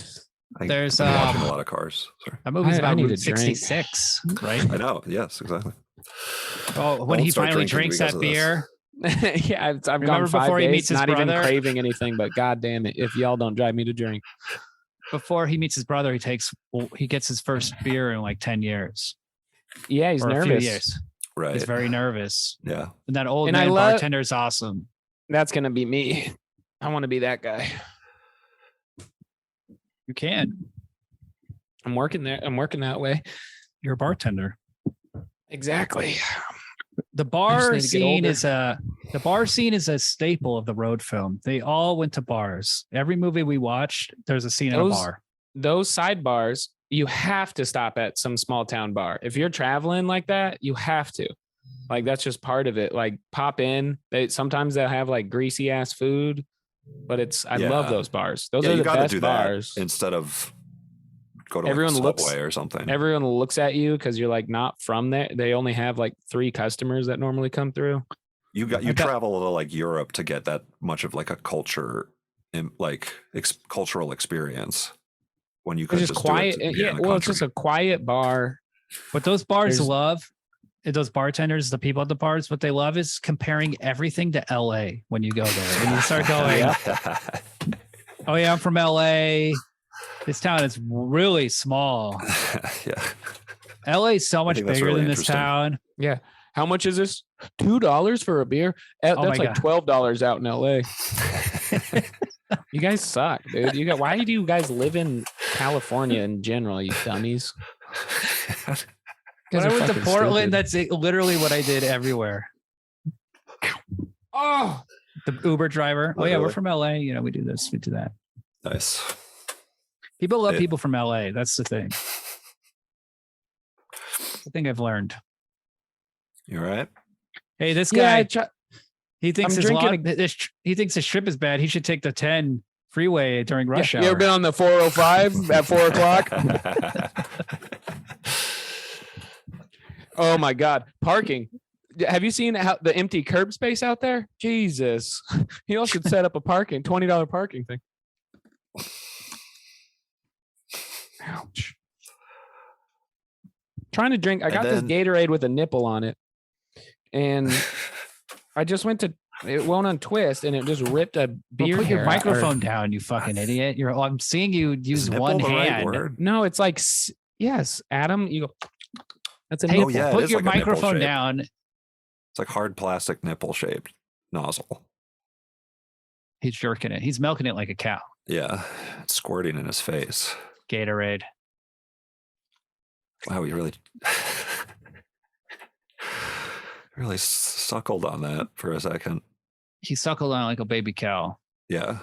there's I've been watching a lot of Cars. Sorry. that movie's I about need a Route drink. 66, right? I know. Yes, exactly. Oh, when Don't he start finally drinking drinks because that of this. beer. Yeah, I've Remember gone 5 before he days, meets his not even brother? craving anything, but god damn it, if y'all don't drive me to drink. Before he meets his brother, he gets his first beer in like 10 years. Yeah, he's or a few nervous. years. Right. He's very nervous. Yeah. And that old And I man love- bartender is awesome. That's gonna be me. I want to be that guy. You can. I'm working there. I'm working that way. You're a bartender. Exactly. The just bar need to get scene older. is a staple of the road film. They all went to bars. Every movie we watched, there's a scene in a Those- bar. Those sidebars, you have to stop at some small town bar. If you're traveling like that, you have to. Like that's just part of it. Like pop in. Sometimes they'll have like greasy ass food, but I love Yeah. those bars. Those Yeah, are you the gotta best do bars. that instead of go to Everyone like looks- Subway or something. Everyone looks at you because you're like not from there. They only have like 3 customers that normally come through. You travel to like Europe to get that much of like a culture, cultural experience when you could It's just quiet. do it Yeah, in the well, it's just country. a quiet bar. What those bars There's- love, those bartenders, the people at the bars, what they love is comparing everything to LA when you go there. And you start going, oh yeah, I'm from LA. This town is really small. Yeah. LA is so much think that's bigger really than this interesting. town. Yeah. How much is this? $2 for a beer? That's Oh my like God. $12 out in LA. You guys suck, dude. Why do you guys live in California in general, you dummies? When I went to fucking Portland, stupid. that's literally what I did everywhere. Oh, The Uber driver. Oh yeah, we're Literally. from LA. You know, we do this, we do that. Nice. People love Yeah. people from LA. That's the thing. The thing I've learned. You all right? Hey, this yeah. guy, he thinks I'm his drinking he thinks his trip is bad. He should take the 10 freeway during rush You hour. ever been on the 405 at 4 o'clock? Oh my God. Parking. Have you seen how the empty curb space out there? Jesus. You all should set up a $20 parking thing. Ouch. Trying to drink. I And got this then- Gatorade with a nipple on it. And I just it went on twist and it just ripped a Well, beer. put your hair out, or- microphone down, you fucking idiot. I'm seeing you use Is nipple one the right hand. word? No, it's like, yes, Adam, you go. That's a Hey, nipple. yeah, it put is your like a nipple microphone shape. down. It's like hard plastic nipple shaped nozzle. He's jerking it. He's milking it like a cow. Yeah. It's squirting in his face. Gatorade. Wow, you really really suckled on that for a second. He suckled on it like a baby cow. Yeah.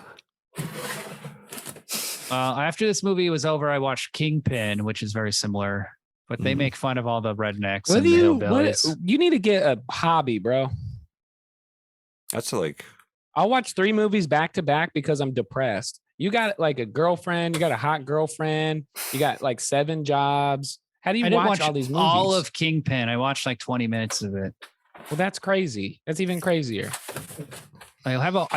After this movie was over, I watched Kingpin, which is very similar, but they Mhm. make fun of all the rednecks What and do the you? hillbillies. You need to get a hobby, bro. That's like I'll watch 3 movies back to back because I'm depressed. You got like a girlfriend. You got a hot girlfriend. You got like 7 jobs. How do you I didn't watch all these movies? all of Kingpin. I watched like 20 minutes of it. Well, that's crazy. That's even crazier. I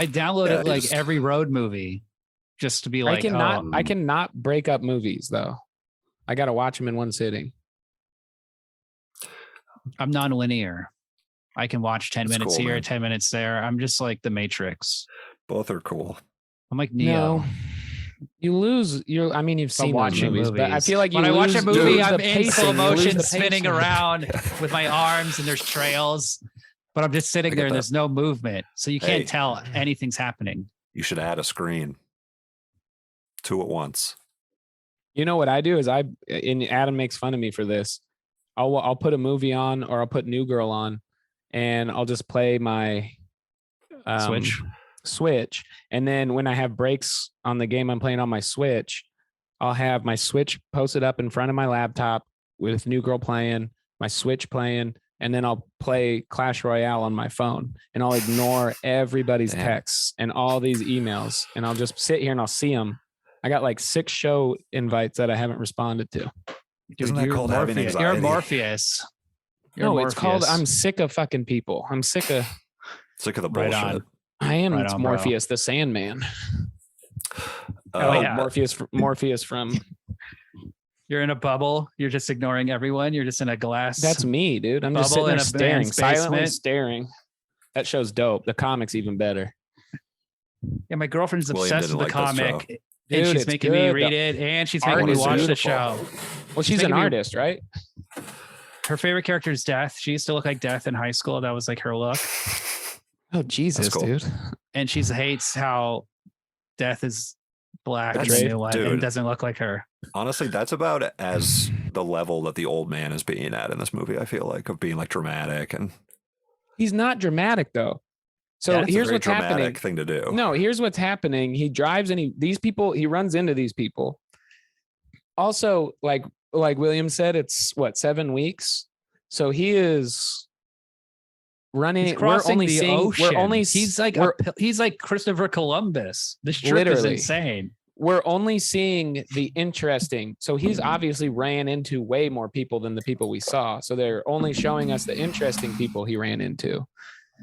downloaded Yeah, like just- every road movie just to be like, I cannot break up movies though. I got to watch them in one sitting. I'm non-linear. I can watch 10 That's minutes cool, here, man. 10 minutes there. I'm just like the Matrix. both are cool. I'm like Neo. No, you lose. I mean, you've By seen those watching movies, but I movies. feel like you when I watch a lose- movie, lose I'm the in slow pacing, you lose motion, the spinning pacing. around with my arms, and there's trails, but I'm just sitting I get there. And that. there's no movement, so you can't Hey. tell anything's happening. You should add a screen. 2 at once. You know what I do is and Adam makes fun of me for this. I'll put a movie on or I'll put New Girl on, and I'll just play my Switch, and then when I have breaks on the game I'm playing on my Switch, I'll have my Switch posted up in front of my laptop with New Girl playing, my Switch playing, and then I'll play Clash Royale on my phone, and I'll ignore everybody's Damn. texts and all these emails, and I'll just sit here and I'll see them. I got like 6 show invites that I haven't responded to. Isn't that you're called having Morpheus. You're anxiety? Morpheus. You're No, it's called Morpheus. I'm sick of fucking people. I'm sick of the Right bullshit. on. I am Right on, bro. Morpheus, the Sandman. Oh, yeah. Morpheus from You're in a bubble. You're just ignoring everyone. You're just in a glass. That's me, dude. I'm just Bubble sitting in there a staring, band's silently basement. staring. That show's dope. The comic's even better. Yeah, my girlfriend's William obsessed with didn't the like this show. comic, and Dude, she's it's making me good. read The it, and she's art making me is watch the beautiful. show. Well, she's an making me- artist, right? Her favorite character is Death. She used to look like Death in high school. That was like her look, Oh, Jesus, cool. dude. and she hates how Death is black in the That's- new one dude. and doesn't look like her. Honestly, that's about as the level that the old man is being at in this movie. I feel like of being like dramatic and He's not dramatic, though. So That's a here's very what's happening. dramatic thing to do. No, here's what's happening. He drives and he runs into these people. Also, like William said, it's what, 7 weeks. So he is running. He's crossing the ocean. We're only. He's like Christopher Columbus. This trip Literally. is insane. We're only seeing the interesting. So he's obviously ran into way more people than the people we saw. So they're only showing us the interesting people he ran into.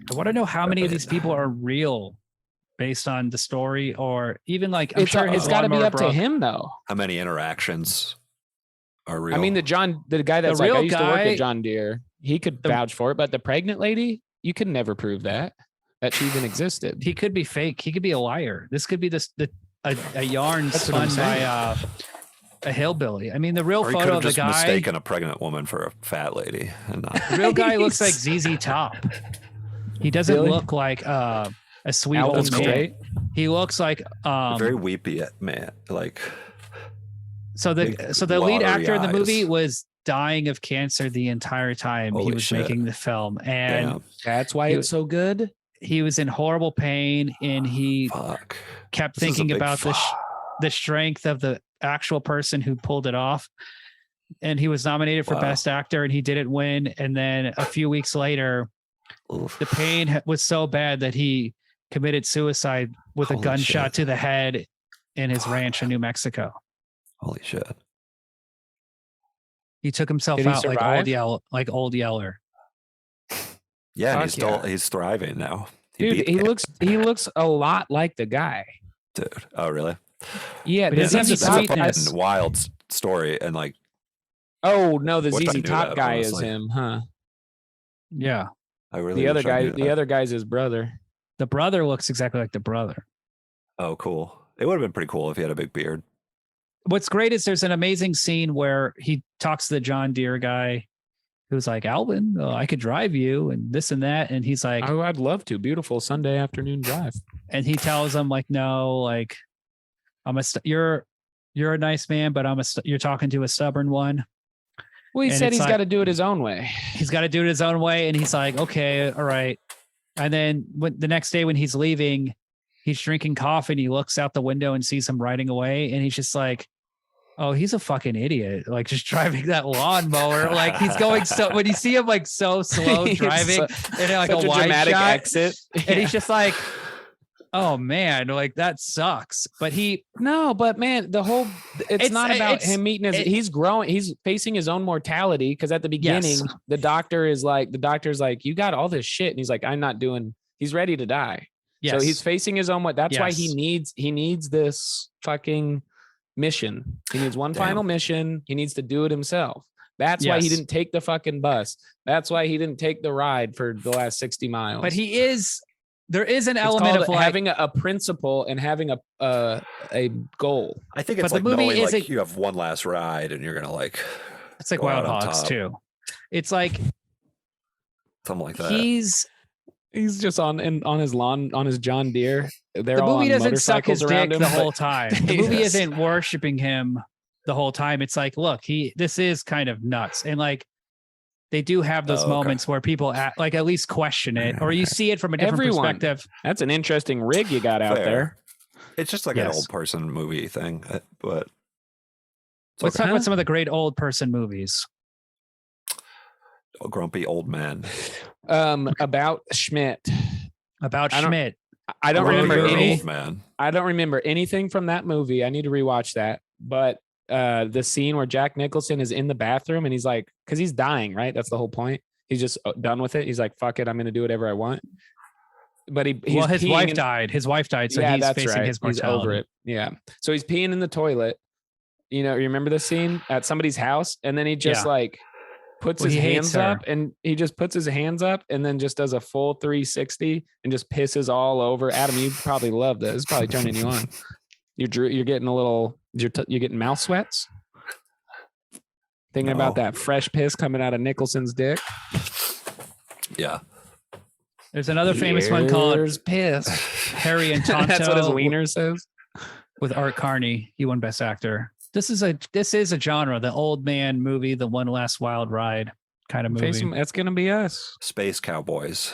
I want to know how many of these people are real based on the story, or even like I'm It's sure his got to be lawnmower up to broke. him, though. How many interactions are real? I mean, the guy that's like, real I used to work guy- at John Deere. He could vouch for it, but the pregnant lady, you can never prove that she even existed. He could be fake. He could be a liar. This could be a yarn That's what I'm spun by saying. a hillbilly. I mean, the real or he could photo have of the just guy. mistaken a pregnant woman for a fat lady, and not. The real guy looks like ZZ Top. He doesn't Really? look like a sweet Album old man. straight. He looks like Very weepy man. Like so the big lead watery actor in the movie eyes. was dying of cancer the entire time he Holy was shit. making the film, and damn, That's why He- it's so good. he was in horrible pain, and he fuck. kept This is a thinking big about the fuck. the strength of the actual person who pulled it off. And he was nominated for Wow. Best Actor, and he didn't win. And then a few weeks later, Oof. the pain was so bad that he committed suicide with a Holy gunshot shit. to the head in his Fuck. ranch in New Mexico. Holy shit. He took himself Did he out survive? like old Yeller. Yeah, and Fuck he's thriving now. Dude, beat he looks a lot like the guy. dude. Oh, really? Yeah, But the he doesn't have ZZ the Top sweetness. And wild story, and like Oh no, the Wish I ZZ knew Top that, guy is honestly. him, huh? Yeah. I really The other wish I guy, knew the that. other guy's his brother. The brother looks exactly like the brother. Oh, cool. It would have been pretty cool if he had a big beard. What's great is there's an amazing scene where he talks to the John Deere guy who's like, Alvin, I could drive you and this and that. And he's like, Oh, I'd love to. Beautiful Sunday afternoon drive. and he tells him like, no, like you're a nice man, but you're talking to a stubborn one. Well, he And said it's he's like- got to do it his own way. He's got to do it his own way. And he's like, okay, all right. And then the next day when he's leaving, he's drinking coffee and he looks out the window and sees him riding away. And he's just like, oh, he's a fucking idiot. Like just driving that lawnmower. Like he's going so, when you see him like so slow He's driving and like Such a wide dramatic shot, exit. and he's just like, oh man, like that sucks. But No, but man, it's not about him meeting he's growing, he's facing his own mortality. Because at the beginning, Yes. the doctor's like, you got all this shit. And he's like, he's ready to die. yes, So he's facing his own that's why Yes. he needs this fucking mission. He needs one Damn. final mission. He needs to do it himself. That's why he Yes. didn't take the fucking bus. That's why he didn't take the ride for the last 60 miles. but there is an It's element called of like, having a principle and having a goal. I think But it's the like movie knowing like isn't- you have one last ride and you're gonna like it's like go Wild out on Hogs top. too. It's like something like that. he's He's just on his lawn on his John Deere. They're the all movie on doesn't suck his motorcycles around dick him, the but- whole time. The movie Yes. isn't worshiping him the whole time. It's like, look, this is kind of nuts. And like they do have those Oh, okay. moments where people like at least question it, or you see it from a different Everyone. perspective. That's an interesting rig you got out Fair. there. It's just like an Yes. old person movie thing, but Let's talk about some of the great old person movies. grumpy old man. About Schmidt. About I don't- Schmidt. I don't Grumpy remember You're any. old man. I don't remember anything from that movie. I need to rewatch that. But the scene where Jack Nicholson is in the bathroom and he's like, because he's dying, right? That's the whole point. He's just done with it. He's like, fuck it, I'm gonna do whatever I want. But he's his wife in, died. His wife died, so yeah, he's that's facing right. his He's mortality. over it. Yeah. So he's peeing in the toilet. You know, you remember the scene at somebody's house, and then he just like puts his hands up, and he just puts his hands up, and then just does a full 360 and just pisses all over. Adam, you probably love this. It's probably turning you on. You're getting a little. You're getting mouth sweats. Thinking about that fresh piss coming out of Nicholson's dick. Yeah. There's another famous one called piss. Harry and Tonto. That's what his wiener says. With Art Carney, he won Best Actor. This is a genre, the old man movie, the one last wild ride kind of movie. That's gonna be us. Space Cowboys.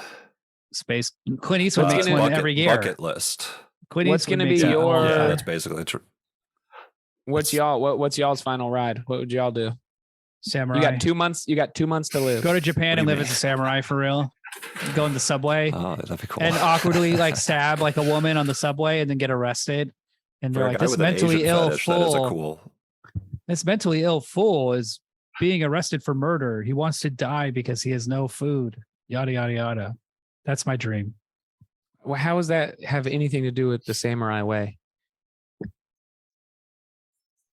Space. Clint Eastwood makes one every year. Bucket list. What's gonna be your? Yeah, that's basically true. What's y'all's final ride? What would y'all do? Samurai. You got 2 months. You got 2 months to live. Go to Japan and live as a samurai for real. Go in the subway. Oh, that'd be cool. And awkwardly like stab like a woman on the subway and then get arrested. And they're like, this mentally ill fool. This mentally ill fool is being arrested for murder. He wants to die because he has no food. Yada yada yada. That's my dream. Well, how does that have anything to do with the samurai way?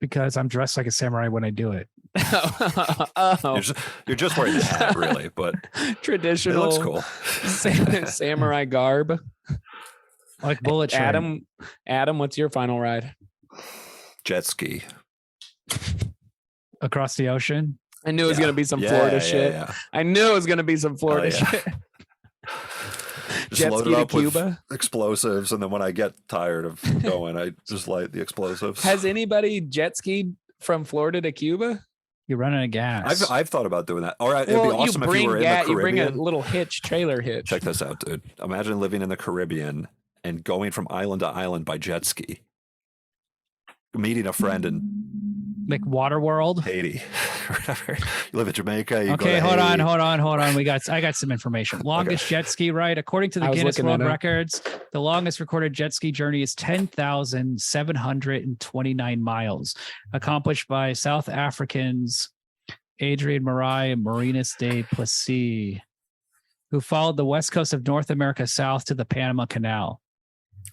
Because I'm dressed like a samurai when I do it. Oh. You're just wearing a hat, really, but traditional. It looks cool. Samurai garb. Like bullet train. Adam, what's your final ride? Jet ski. Across the ocean? I knew it was going to be some Florida shit. Yeah. I knew it was going to be some Florida shit. Just jet load ski it up to Cuba. With explosives, and then when I get tired of going, I just light the explosives. Has anybody jet skied from Florida to Cuba? You're running out of gas. I've thought about doing that. All right, it'd be awesome if you were in the Caribbean. You bring a little trailer hitch. Check this out, dude. Imagine living in the Caribbean and going from island to island by jet ski. Meeting a friend in like Waterworld, Haiti, you live in Jamaica. Okay, hold on. I got some information. Longest jet ski ride, according to the Guinness World Records, the longest recorded jet ski journey is 10,729 miles, accomplished by South Africans Adrian Marai and Marinus de Plessis, who followed the west coast of North America south to the Panama Canal.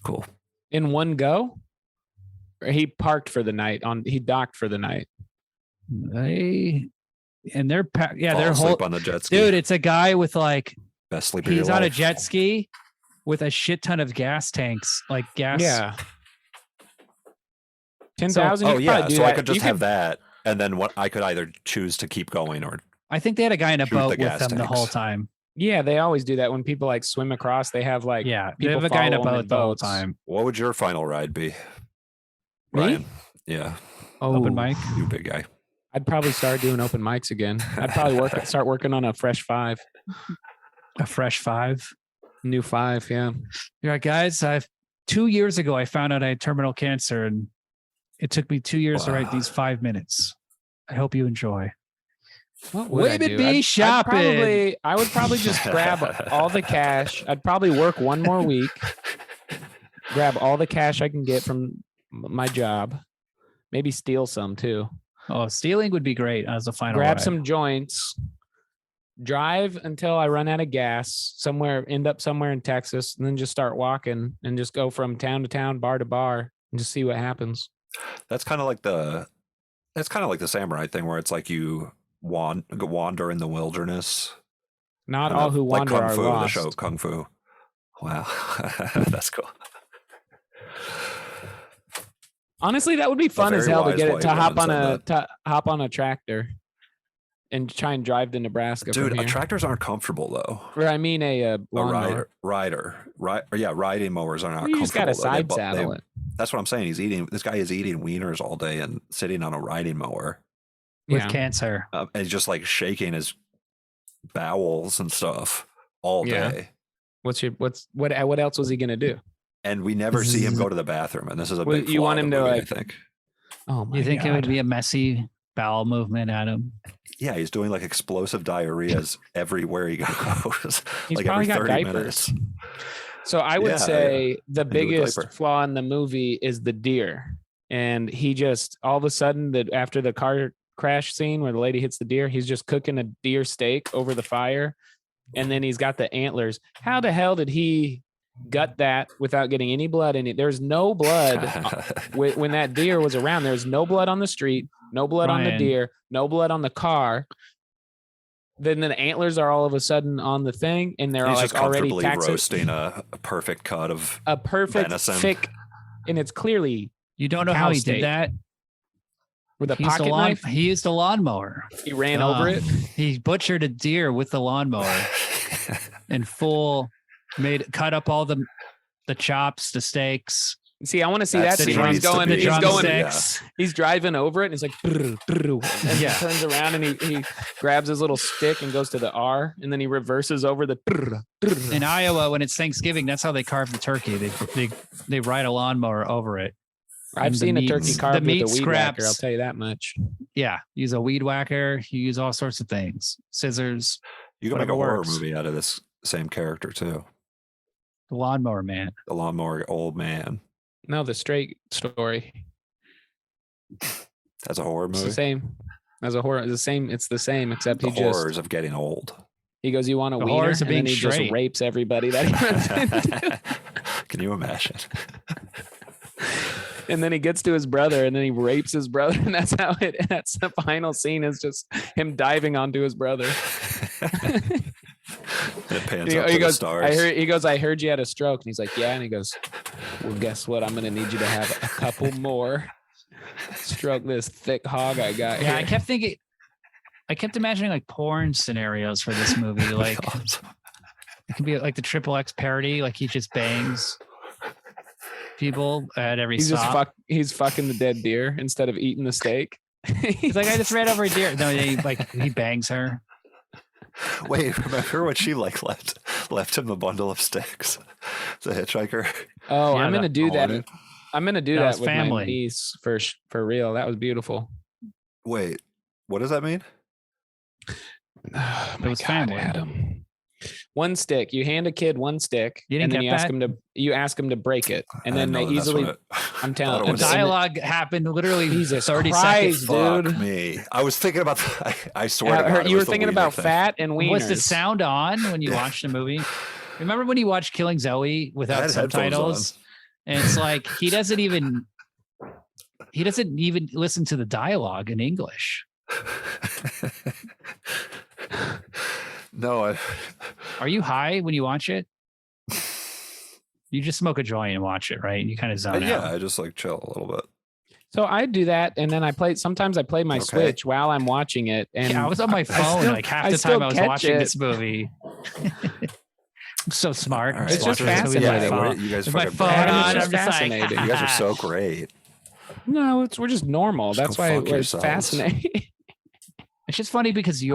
Cool. In one go? He parked for the night. He docked for the night. They're sleep on the jet ski. Dude, it's a guy with like best sleep. He's on a jet ski with a shit ton of gas tanks, like gas. Yeah. 10,000. So I could just have that, and then what I could either choose to keep going or. I think they had a guy in a boat with them the whole time. Yeah, they always do that when people like swim across. They have like they have a guy in a boat the whole time. What would your final ride be? Me? Ryan? Yeah. Open mic. You big guy. I'd probably start doing open mics again. I'd probably start working on a fresh 5. A fresh 5? New 5, yeah. You're right, guys. 2 years ago, I found out I had terminal cancer, and it took me 2 years to write these 5 minutes. I hope you enjoy. What would I do? Shopping. I would probably just grab all the cash. I'd probably work one more week, grab all the cash I can get from my job, maybe steal some too. Oh, stealing would be great as a final grab ride. some joints, drive until I run out of gas end up somewhere in Texas, and then just start walking and just go from town to town, bar to bar, and just see what happens. That's kind of like the samurai thing, where it's like you wander in the wilderness. Not all who wander like Kung are Fu, lost. The show Kung Fu. Wow, that's cool. Honestly, that would be fun as hell to get it to hop on a tractor and try and drive to Nebraska. Dude, tractors aren't comfortable though. Or I mean a riding mowers are not comfortable. You just got to side saddle it. That's what I'm saying. This guy is eating wieners all day and sitting on a riding mower with cancer, and just like shaking his bowels and stuff all day. What else was he gonna do? And we never see him go to the bathroom, and this is a big. You want him to I think. Oh my! You think it would be a messy bowel movement, Adam? Yeah, he's doing like explosive diarrheas everywhere he goes. He's like probably every got 30 diapers. minutes. So I would say the biggest diaper. flaw in the movie is the deer, and he just all of a sudden after the car crash scene where the lady hits the deer. He's just cooking a deer steak over the fire, and then he's got the antlers. How the hell did he gut that without getting any blood in it? There's no blood when that deer was around. There's no blood on the street, no blood on the deer, no blood on the car. Then the antlers are all of a sudden on the thing, and they're He's like just already comfortably roasting a perfect cut of a perfect venison. thick, and it's clearly You don't know cow how he steak. did that? with a He used pocket knife. He used a lawnmower. He ran over it. He butchered a deer with the lawnmower in full. Cut up all the chops, the steaks. See, I want to see That that scene scene. He's needs to going. be- He's drum going. sticks. He's driving over it, and he's like, "Brr, brr," and Yeah. he turns around and he grabs his little stick and goes to the R, and then he reverses over the. Brr, brr. In Iowa, when it's Thanksgiving, that's how they carve the turkey. They ride a lawnmower over it. I've And the seen a meat- turkey the carved with meat a weed scraps. whacker. I'll tell you that much. Yeah, use a weed whacker. You use all sorts of things. Scissors. You can make a Whatever horror works. movie out of this same character too. The lawnmower man. The lawnmower old man. No, the straight story. That's a horror It's movie. the same as a horror. It's the same. It's the same, except The he just horrors of getting old. he goes, "You want a The wiener?" horrors of And then being he just straight. rapes everybody that he runs into. Can you imagine? And then he gets to his brother, and then he rapes his brother, and that's how it. That's the final scene is just him diving onto his brother. It pans He, up he to the goes, stars. I heard you had a stroke, and he's like, yeah, and he goes, well, guess what? I'm gonna need you to have a couple more. Stroke this thick hog I got. Yeah, here. I kept imagining like porn scenarios for this movie. Like it could be like the Triple X parody. Like he just bangs people at every stop. He's fucking the dead deer instead of eating the steak. He's like, I just ran over a deer. No, he bangs her. Wait, remember when she like left him the bundle of sticks? The hitchhiker. Oh, Yeah, I'm gonna that- do that. Morning. I'm gonna do That that was with family. my niece for real. That was beautiful. Wait, what does that mean? Oh, It was family. Adam. One stick. You hand a kid one stick, You didn't and then get you ask him to break it, and I then didn't they know that's easily. what it- I'm I telling. thought it The was- dialogue happened literally Jesus 30 Christ, seconds. dude. Fuck me. I was thinking about. I swear to God, it you were was the thinking wiener about thing. fat and wieners. Was the sound on when you Yeah. watched the movie? Remember when you watched Killing Zoe I without had headphones subtitles? And it's like he doesn't even listen to the dialogue in English. No, Are you high when you watch it? You just smoke a joint and watch it, right? You kind of zone yeah, out. I just like chill a little bit. So I do that, and then I play. Sometimes I play my Okay. Switch while I'm watching it. And Yeah, I was on my phone still- like half I the still time I was catch watching it. this movie. I'm so smart. All right, It's just watch it. fascinating. Yeah, you guys With my fucking phone Adam, on, it's I'm just just fascinating. like, You guys are so great. No, we're just normal. Just That's go why fuck it's yourselves. fascinating. It's just funny because damn.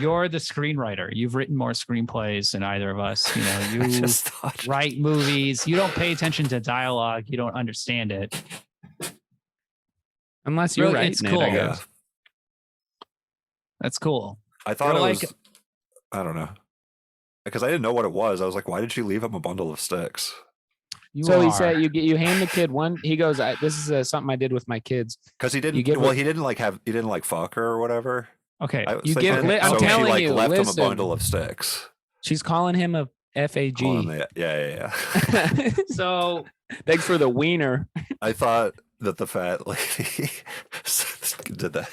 you're the screenwriter. You've written more screenplays than either of us. You know, I you just thought. write movies. You don't pay attention to dialogue. You don't understand it. Unless you're Really, writing it's it, cool. I Yeah, guess. That's cool. I thought You're it like- was. I don't know, because I didn't know what it was. I was like, why did she leave him a bundle of sticks? So he are. said you hand the kid one. He goes, this is something I did with my kids. Because he You didn't. give Well, her- he didn't like have. He didn't like fuck her or whatever. Okay. I was You thinking- give- I'm so telling she like you, left listen. him a bundle of sticks. She's calling him a FAG. Calling the- yeah. So Thanks for the wiener. I thought that the fat lady did that.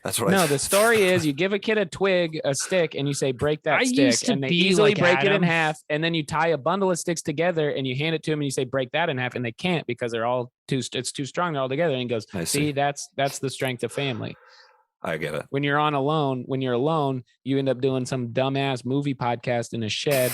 That's what I. No, the story is you give a kid a twig, a stick, and you say, break that I stick. used to And they be easily like break it in Adam. half. And then you tie a bundle of sticks together and you hand it to him and you say, break that in half. And they can't because they're all it's too strong. They're all together. And he goes, I see, see. that's the strength of family. I get it. When you're alone, you end up doing some dumbass movie podcast in a shed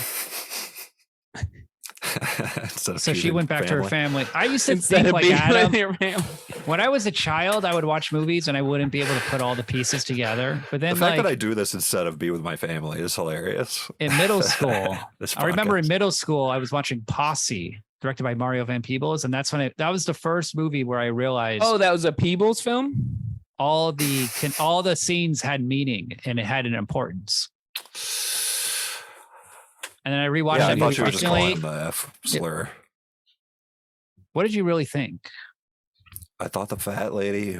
Instead of so she choosing went back to her family. I used to instead think of like being Adam. with your family. When I was a child, I would watch movies and I wouldn't be able to put all the pieces together. But The then, fact like that I do this instead of be with my family is hilarious. in middle school, This I remember in podcast. middle school, I was watching Posse, directed by Mario Van Peebles, and that's when that was the first movie where I realized Oh, that was a Peebles film? all the scenes had meaning and it had an importance. And then I rewatched Yeah, I that thought movie you were just recently. calling the F slur. What did you really think? I thought the fat lady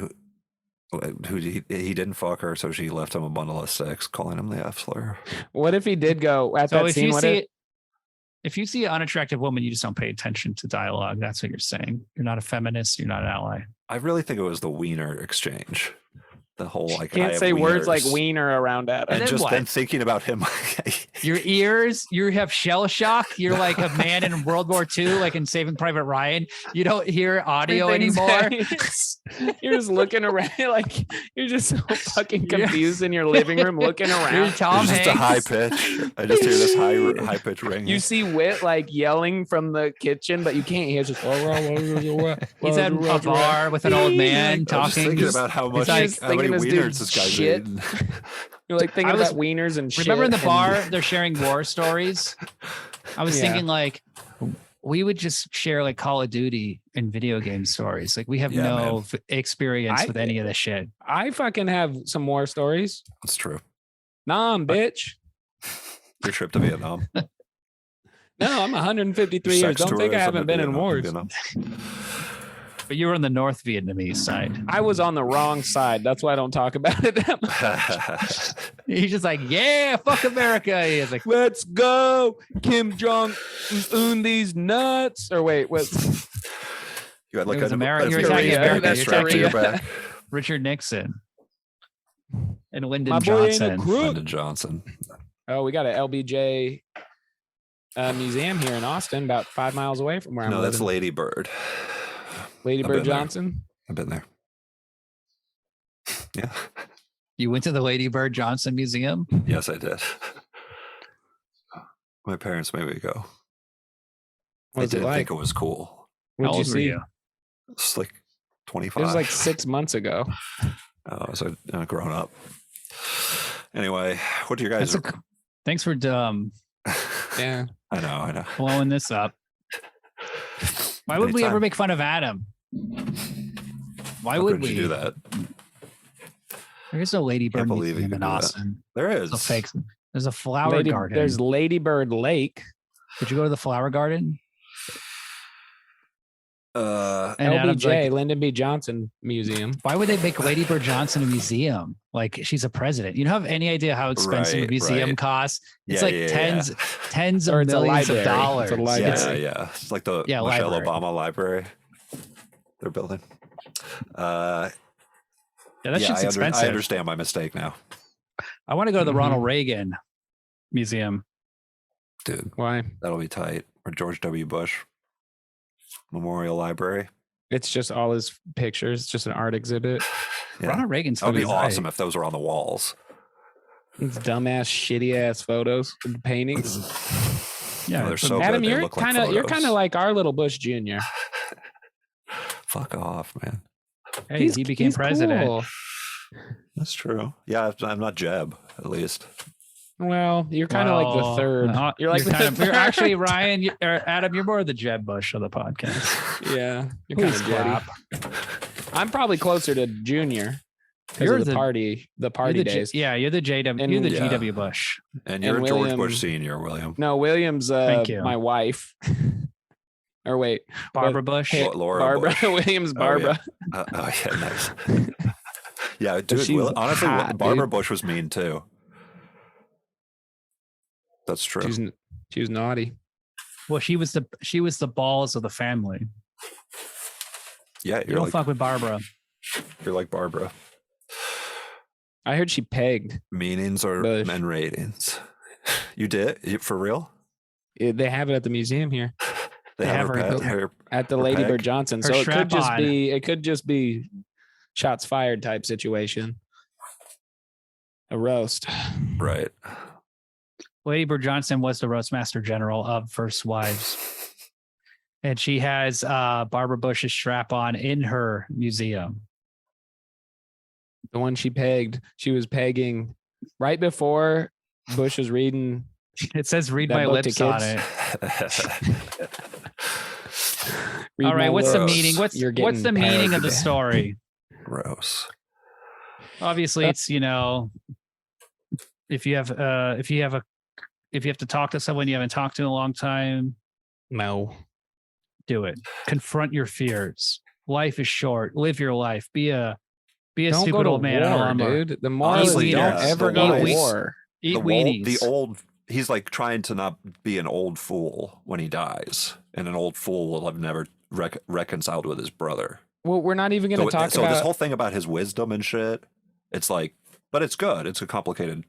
Who he didn't fuck her, so she left him a bundle of six, calling him the F slur. What if he did go at So that if scene? if you see an unattractive woman, you just don't pay attention to dialogue. That's what you're saying. You're not a feminist. You're not an ally. I really think it was the wiener exchange. The whole like Can't say words like wiener around Adam. and then just what? then thinking about him. Your ears, you have shell shock. You're like a man in World War II, like in Saving Private Ryan. You don't hear audio anymore. You're just looking around like you're just so fucking confused in your living room looking You're around. Tom There's just a high Hanks. pitch. I just hear this high pitch ring. You see Wit like yelling from the kitchen, but you can't hear. It's just He's at a bar with an old man I'm just talking. thinking about how much like, how many this wieners dude's this guy's shit. eating. You're like thinking I was- about wieners and shit. Remember in the and- bar, they're sharing war stories. I was Yeah. thinking like we would just share like Call of Duty and video game stories. Like we have Yeah, no man. experience with any of this shit. I fucking have some more stories. That's true. Nah, bitch. Your trip to Vietnam. No, I'm 153 Your years. sex Don't think I tourism haven't to been in Vietnam- wars. But you were on the North Vietnamese side. I was on the wrong side. That's why I don't talk about it that much. He's just like, yeah, fuck America. He's like, Let's go, Kim Jong Un these nuts. Or wait, what? You had like It was a America. You're a attacking Vietnamese America. bag You're strapped to your attacking- back. Richard Nixon and Lyndon My boy ain't a Johnson. crook. Lyndon Johnson. Oh, we got an LBJ museum here in Austin, about 5 miles away from where I'm No, that's living. Lady Bird. Lady I've Bird been there. Johnson. I've been there. Yeah. You went to the Lady Bird Johnson Museum? Yes, I did. My parents made me go. What I was it didn't like? think it was cool. What'd How you old were see? you? It's like It 25. was like 6 months ago. Oh, so grown up. Anyway, what do you guys? Thanks for Yeah. I know. blowing this up. Why would we Anytime. ever make fun of Adam? Why How would couldn't we? you do that? There is no Lady Bird believe you Museum could in do that. Austin. There is. It's a fake. There's a flower garden. There's Lady Bird Lake. Did you go to the flower garden? And Adam's LBJ, like, Lyndon B. Johnson Museum. why would they make Lady Bird Johnson a museum? Like she's a president. You don't have any idea how expensive a Right, museum right. costs. It's Yeah, like yeah, tens Or of it's a millions of library. dollars. It's a yeah, library. yeah. It's like the Yeah, Michelle library. Obama library they're building. Yeah, that Yeah, shit's expensive. I understand my mistake now, I want to go to the Mhm. Ronald Reagan Museum. dude. Why? That'll be tight. Or George W. Bush Memorial Library. It's just all his pictures, just an art exhibit. Yeah. Ronald Reagan's That would be funny. awesome if those were on the walls. It's dumbass, shitty ass photos, and paintings. Yeah, they're it's- so Adam, good. They you're look like kind of photos. like our little Bush Jr. Fuck off, man. Hey, he became president. cool. That's true. Yeah, I'm not Jeb, at least. Well, you're kind of like the Well, third. You're like kind of, the you're third. actually Ryan, or Adam. You're more the Jeb Bush of the podcast. Yeah, you're kind Please of clap. I'm probably closer to Junior. You're You're the the- party You're the days. yeah, you're the JW. And- You're the Yeah. GW Bush. And you're And George William- Bush Senior, William. No, William's Thank you. my wife. Or wait, Barbara Bush. Hey, Laura Barbara. Bush. William's Oh, Barbara. Yeah, nice. Yeah, dude. she's Honestly, hot, Barbara dude. Bush was mean too. That's true. She was naughty. Well, she was the balls of the family. Yeah, You you're don't like fuck with Barbara. you're like Barbara. I heard she pegged. Meanings or Bush. men ratings. You did for real? They have it at the museum here They have her- her at the Her Lady peg? Bird Johnson. Her So it strap-on. could just be shots fired type situation. A roast. right. Lady Bird Johnson was the roastmaster general of First Wives, and she has Barbara Bush's strap on in her museum. The one she pegged. She was pegging right before Bush was reading. It says "Read That my book to lips" on kids. it. Read All right, my what's the lips. meaning? You're What's getting the meaning of the pegged. story? Gross. Obviously, it's if you have to talk to someone you haven't talked to in a long time, No. do it. Confront your fears. Life is short. Live your life. Be a Be a Don't go stupid to old man on a war, lawnmower. dude. The moral is Honestly, don't yeah, ever the go to wise- war. Eat the weenies. old he's like trying to not be an old fool when he dies, and an old fool will have never reconciled with his brother. Well, we're not even going to talk So about this whole thing about his wisdom and shit, it's like, but it's good. It's a complicated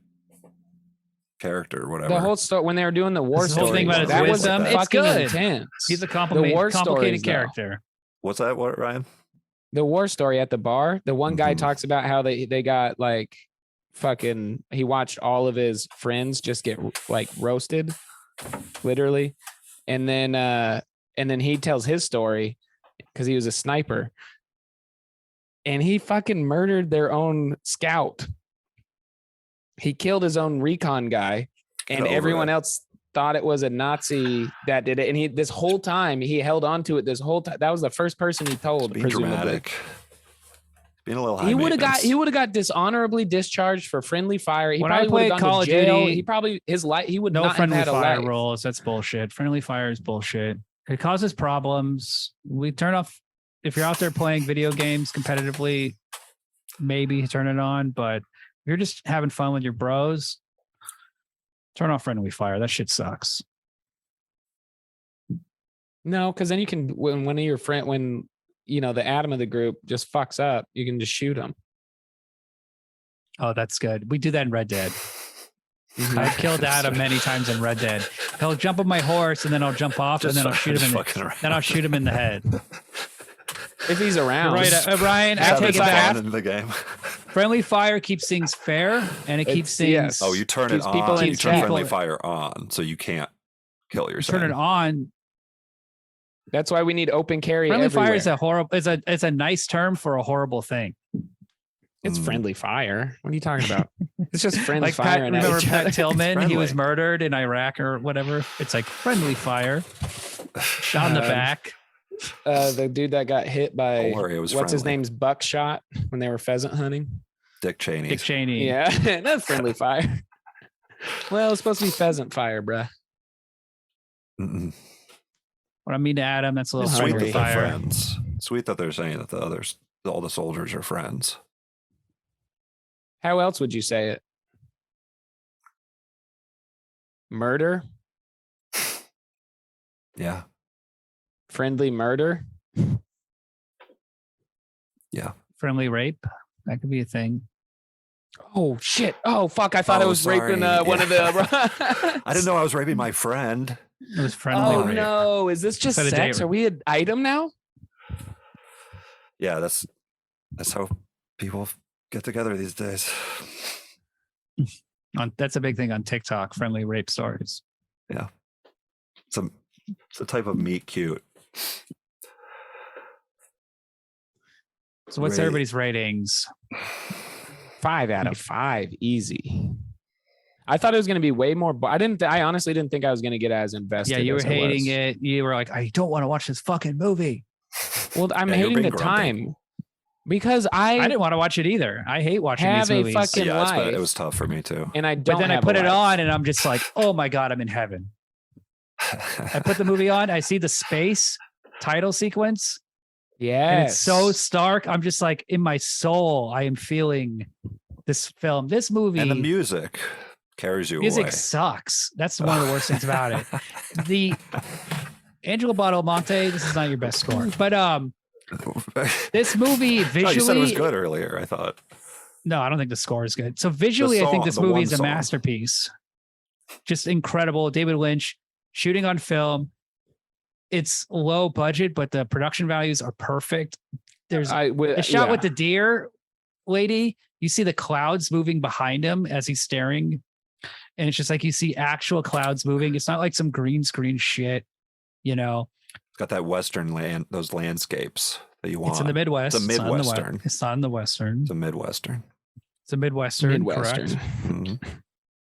character, whatever. the whole story when they were doing the war This whole story. thing about his That was wisdom, it's fucking good. intense. He's a The war complicated stories, though. character. What's that? What, Ryan? The war story at the bar. The one guy Mhm. talks about how they got like fucking. He watched all of his friends just get like roasted, literally, and then he tells his story because he was a sniper, and he fucking murdered their own scout. He killed his own recon guy, and Get over everyone it. else thought it was a Nazi that did it. And this whole time he held on to it. This whole time, that was the first person he told. Being Presumably, dramatic. Being a little high he would have got maintenance. dishonorably discharged for friendly fire. He When I probably would played have gone Call to of jail. Duty, He probably his life. He would No not have friendly had a fire life. rules. That's bullshit. Friendly fire is bullshit. It causes problems. We turn off if you're out there playing video games competitively, maybe turn it on. But if you're just having fun with your bros, turn off friendly fire. That shit sucks. No, because then you can when one of your friend when you know the atom of the group just fucks up, you can just shoot them. Oh, that's good. We do that in Red Dead. Mhm. I've killed Adam many times in Red Dead. He'll jump on my horse and then I'll jump off and then I'll shoot him in the head. If he's You're around, right, Ryan. I Having take it fun back. in the game. Friendly fire keeps things fair and it keeps It's- things. yes. Oh, you turn it Keeps people on. in You turn check. friendly fire on, so you can't kill You yourself. turn it on. That's why we need open carry. Friendly everywhere. fire is a horrible. It's a nice term for a horrible thing. It's Mm. friendly fire. What are you talking about? It's just friendly Like fire. Pat, remember Pat Tillman? He was friendly. murdered in Iraq or whatever. It's like friendly fire. Shot in the back. The dude that got hit by Don't worry, it was what's his friendly. name's buckshot when they were pheasant hunting. Dick Cheney. Dick Cheney. Yeah, that's friendly fire. Well, it's supposed to be pheasant fire, bruh. Mm-mm. What I mean to Adam, that's a little It's Hungry. sweet friendly that they're fire. friends. Sweet that they're saying that all the soldiers are friends. How else would you say it? Murder? Yeah. Friendly murder? Yeah. Friendly rape. That could be a thing. Oh shit! Oh fuck! I thought I Oh, was raping sorry. one of the. I didn't know I was raping my friend. It was friendly Oh rape. no! Is this just Instead of sex? date Are we an item now? Yeah, that's how people get together these days. That's a big thing on TikTok. Friendly rape stories. It's a type of meet cute. So what's Rate. everybody's ratings? 5 out of 5, easy. I thought it was going to be way more. I honestly didn't think I was going to get as invested. Yeah, you were as I hating was. it. You were like, I don't want to watch this fucking movie. Well, I'm Yeah, you were hating the being grumpy. time because I didn't want to watch it either. I hate watching have these a movies. fucking Yeah, life. it was tough for me too. and I don't. But then I have a put it life. on and I'm just like, oh my God, I'm in heaven. I put the movie on. I see the space title sequence. Yes, And it's so stark. I'm just like, in my soul, I am feeling this film. This movie. And the music carries you music away. sucks. That's one of the worst things about it. The Angelo Badalamenti, this is not your best score. But this movie No, visually. you said it was good earlier. I thought. No, I don't think the score is good. So visually, I think this the movie one is a song. masterpiece. Just incredible. David Lynch shooting on film. It's low budget, but the production values are perfect. There's a shot with the deer lady. You see the clouds moving behind him as he's staring. And it's just like you see actual clouds moving. It's not like some green screen shit, you know. It's got that western land, those landscapes that you want. It's in the Midwest. It's a not in the West. Midwestern. It's not in the Western. It's a Midwestern. It's a Midwestern. Midwestern. Correct. Mhm.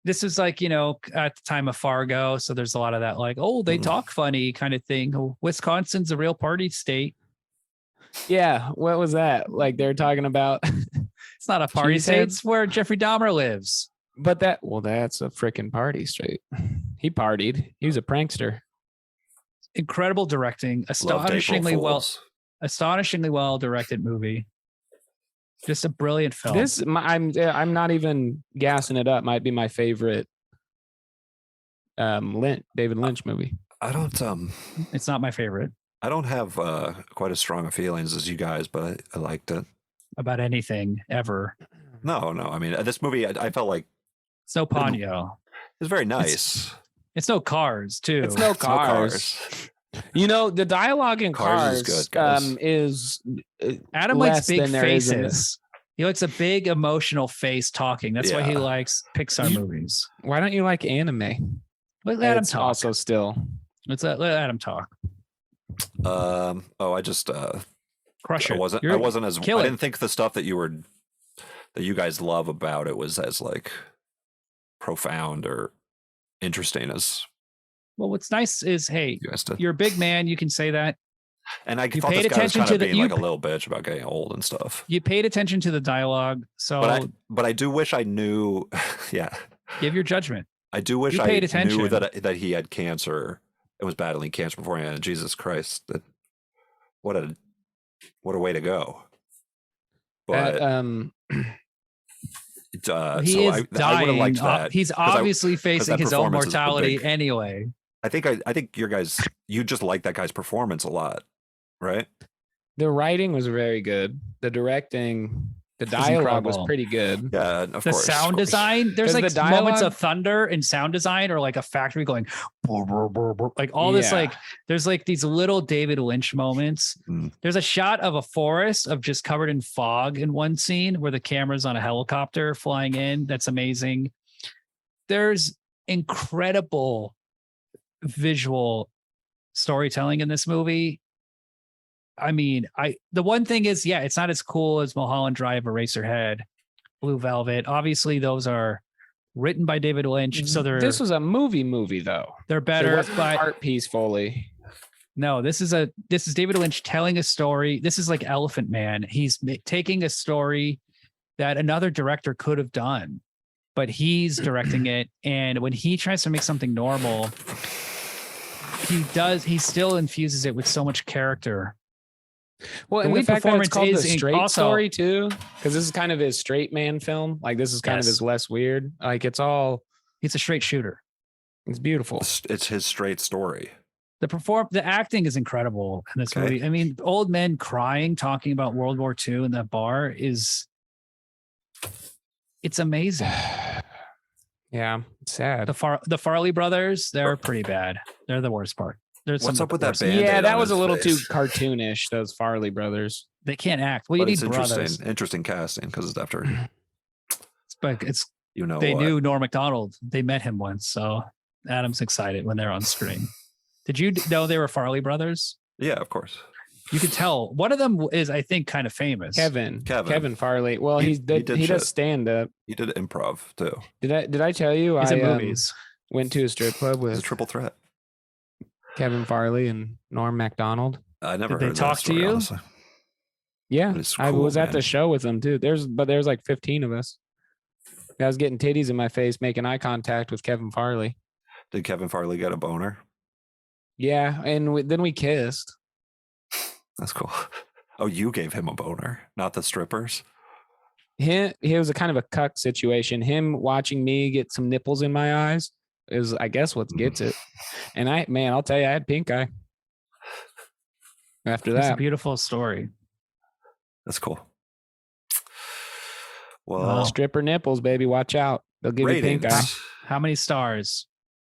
This is like, you know, at the time of Fargo. So there's a lot of that, like, oh, they Mm. talk funny kind of thing. Oh, Wisconsin's a real party state. Yeah, what was that? Like they're talking about, It's not a party state. Cheeseheads? It's where Jeffrey Dahmer lives. but that's a freaking party straight. He partied. He was a prankster. Incredible directing. Loved April Astonishingly Fools. well directed movie. Just a brilliant film. I'm not even gassing it up. Might be my favorite David Lynch movie. I don't It's not my favorite. I don't have quite as strong of feelings as you guys, but I liked it. About anything ever. No. I mean, this movie, I felt like It's no Ponyo. it was very nice. It's no Cars too. It's no Cars. You know, the dialogue in Cars Cars is good, guys. is Adam likes less big than there is in faces. He likes a big emotional face talking. That's why he Yeah. likes Pixar movies. Why don't you like anime? Let Adam It's talk. also still. Let Adam talk. I just Crush I it. wasn't as I kill it. didn't think the stuff that you guys love about it was as like profound or interesting as Well, what's nice is, hey, you guys did. you're a big man. You can say that. And I you thought paid this guy was attention kind to of the- being you like a pa- little bitch about getting old and stuff. You paid attention to the dialogue. So But I do wish I knew. Yeah, give your judgment. I do wish You I paid knew attention. that he had cancer and was battling cancer beforehand. And Jesus Christ, what a way to go. But He so is I dying. would have liked that. He's 'cause I- obviously facing that his own performance is the mortality big- anyway. I think your guys, you just like that guy's performance a lot, right? The writing was very good. The directing, the dialogue was incredible. pretty good. Yeah, of The course. sound design, there's 'Cause like the moments dialogue- of thunder in sound design, or like a factory going brr, brr, brr, brr. Like all this, Yeah. like there's like these little David Lynch moments. Mm. There's a shot of a forest of just covered in fog in one scene where the camera's on a helicopter flying in. That's amazing. There's incredible visual storytelling in this movie. I mean, the one thing is, yeah, it's not as cool as Mulholland Drive, Eraserhead, Blue Velvet. Obviously, those are written by David Lynch, so This was a movie though. they're It better. wasn't But art piece fully. no, this is David Lynch telling a story. This is like Elephant Man. He's taking a story that another director could have done, but he's directing it. And when he tries to make something normal, he still infuses it with so much character. Well, The and the lead fact that it's performance called the is straight also- story too, because this is kind of his straight man film. Like this is kind of Yes. his less weird. Like it's He's a straight shooter. beautiful. It's his straight story. The acting is incredible in this Okay. movie. I mean, old men crying, talking about World War II in that bar it's amazing. Yeah, it's sad. The Farley brothers, they're pretty bad. They're the worst part. There's What's some up with the that worst. band? Yeah, Band-Aid that on was a his little too face. cartoonish. Those Farley brothers. They can't act. Well, you But it's need brothers. interesting casting because it's after But they what. knew Norm Macdonald. They met him once, so Adam's excited when they're on screen. Did you know they were Farley brothers? Yeah, of course. You could tell. One of them is, I think, kind of famous. Kevin Farley. Well, He he did does shit. stand up. He did improv too. Did I tell you He's in I movies. went to a strip club It's a with triple threat. Kevin Farley and Norm Macdonald? I never Did they heard that talk to story, you? honestly. Yeah, But it's I cool, was at man. the show with them too. There's like 15 of us. I was getting titties in my face, making eye contact with Kevin Farley. Did Kevin Farley get a boner? Yeah, and then we kissed. That's cool. Oh, you gave him a boner, not the strippers. He was a kind of a cuck situation. Him watching me get some nipples in my eyes is, I guess, what gets it. And I'll tell you, I had pink eye after It's a that. beautiful story. That's cool. Well, Wow. Stripper nipples, baby, watch out. They'll give you pink eye. ratings. How many stars?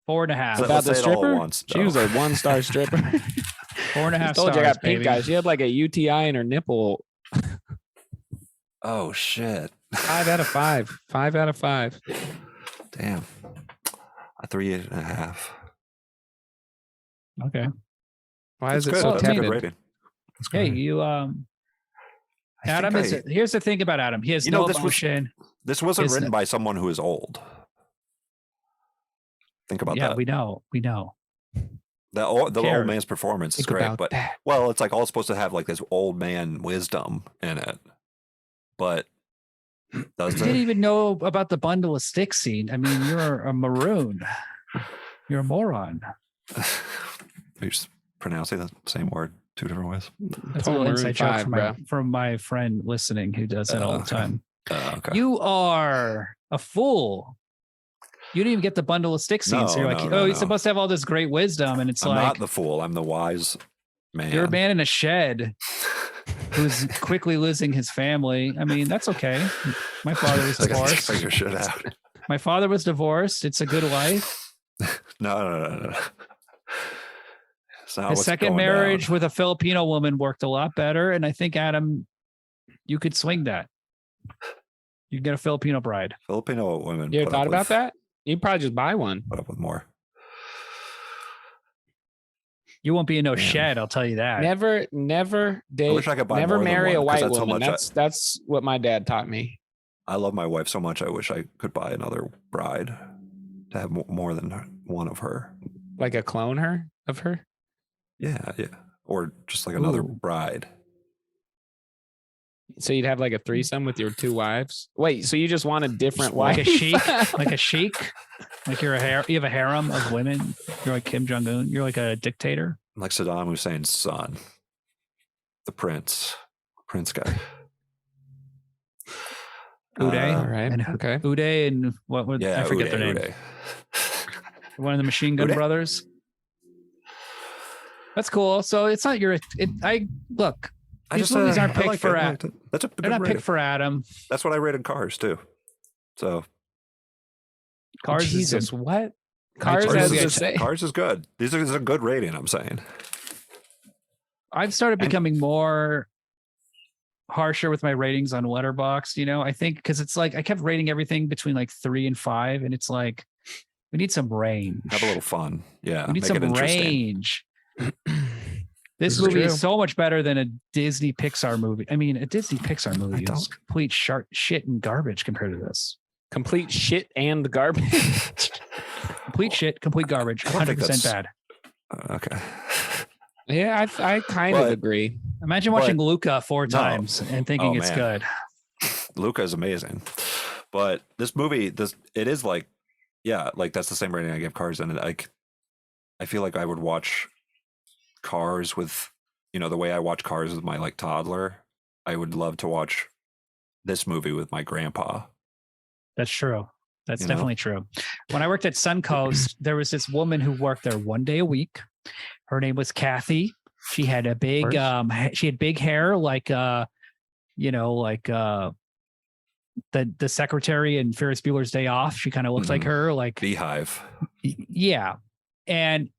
4.5. So- About let's the say it all at stripper, once, she was though. a 1-star stripper. 4.5 I told stars. you I got pink baby. eye. She had like a UTI in her nipple. Oh shit! 5 out of 5. 5 out of 5. Damn. A 3.5. Okay. Why is That's it good. so That's a good tainted? rating. That's Hey, good. you I Adam think is here's the thing about Adam. He has You know, no this was- emotion. This wasn't Isn't written it? by someone who is old. Think about Yeah, that. we know. The old care. man's performance is Think great, about but that. well, it's like all supposed to have like this old man wisdom in it. But does You didn't it? even know about the bundle of sticks scene. I mean, you're a maroon. You're a moron. You're just pronouncing the same word two different ways. That's a little inside joke from my friend listening who does that all the time. Okay. You are a fool. You didn't even get the bundle of stick scenes. So you're like, he's supposed to have all this great wisdom. And it's I'm not the fool. I'm the wise man. You're a man in a shed who's quickly losing his family. I mean, that's okay. My father was divorced. Figure shit out. My father was divorced. It's a good life. No. His second marriage with a Filipino woman worked a lot better. And I think, Adam, you could swing that. You get a Filipino bride. Filipino women. You ever thought about that? You'd probably just buy one. Put up with more. You won't be in no shed, I'll tell you that. Never date. I wish I could buy never more marry than one, a white woman. That's what my dad taught me. I love my wife so much. I wish I could buy another bride to have more than one of her. Like a clone of her? Yeah. Or just like another bride. So you'd have like a threesome with your two wives? Wait, so you just want a different wife? Like a sheik? Like a sheik? Like you have a harem of women? You're like Kim Jong-un? You're like a dictator? I'm like Saddam Hussein's son. The prince guy. Uday? All right. Okay. Uday and what would I forget their name? Uday. One of the Machine Gun Brothers. That's cool. So it's not your look. These movies aren't picked for Adam. They're not picked for Adam. That's what I rated Cars too. So Cars Jesus, is what? Cars is good. These are a good rating, I'm saying. I've started becoming more harsher with my ratings on Letterboxd, I think because it's like I kept rating everything between like 3 and 5, and it's like we need some range. Have a little fun. Yeah. We need some range. This movie is so much better than a Disney Pixar movie. I mean, a Disney Pixar movie is complete shit and garbage compared to this. Complete shit and garbage. Complete shit, complete garbage. 100% bad. Okay. Yeah, I kind of agree. Imagine watching Luca 4 times and thinking it's good. Luca is amazing. But this movie, it is like, like that's the same rating I give Cars. And I feel like I would watch Cars with, the way I watch Cars with my like toddler. I would love to watch this movie with my grandpa. That's true. That's definitely true. When I worked at Suncoast, there was this woman who worked there one day a week. Her name was Kathy. She had a big, she had big hair, like, the secretary in Ferris Bueller's Day Off. She kind of looked like her, like Beehive. Yeah. And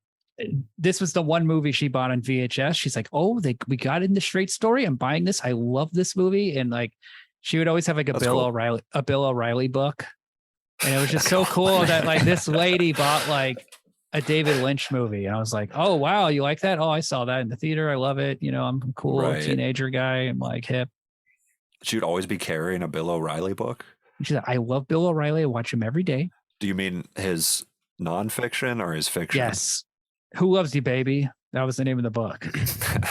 this was the one movie she bought on VHS. She's like, we got in the Straight Story. I'm buying this. I love this movie. And like, she would always have like a Bill O'Reilly book. And it was just so cool that like this lady bought like a David Lynch movie. And I was like, oh, wow, you like that? Oh, I saw that in the theater. I love it. I'm a cool teenager guy. I'm like hip. She'd always be carrying a Bill O'Reilly book. And she said, I love Bill O'Reilly. I watch him every day. Do you mean his nonfiction or his fiction? Yes. Who Loves You, Baby? That was the name of the book.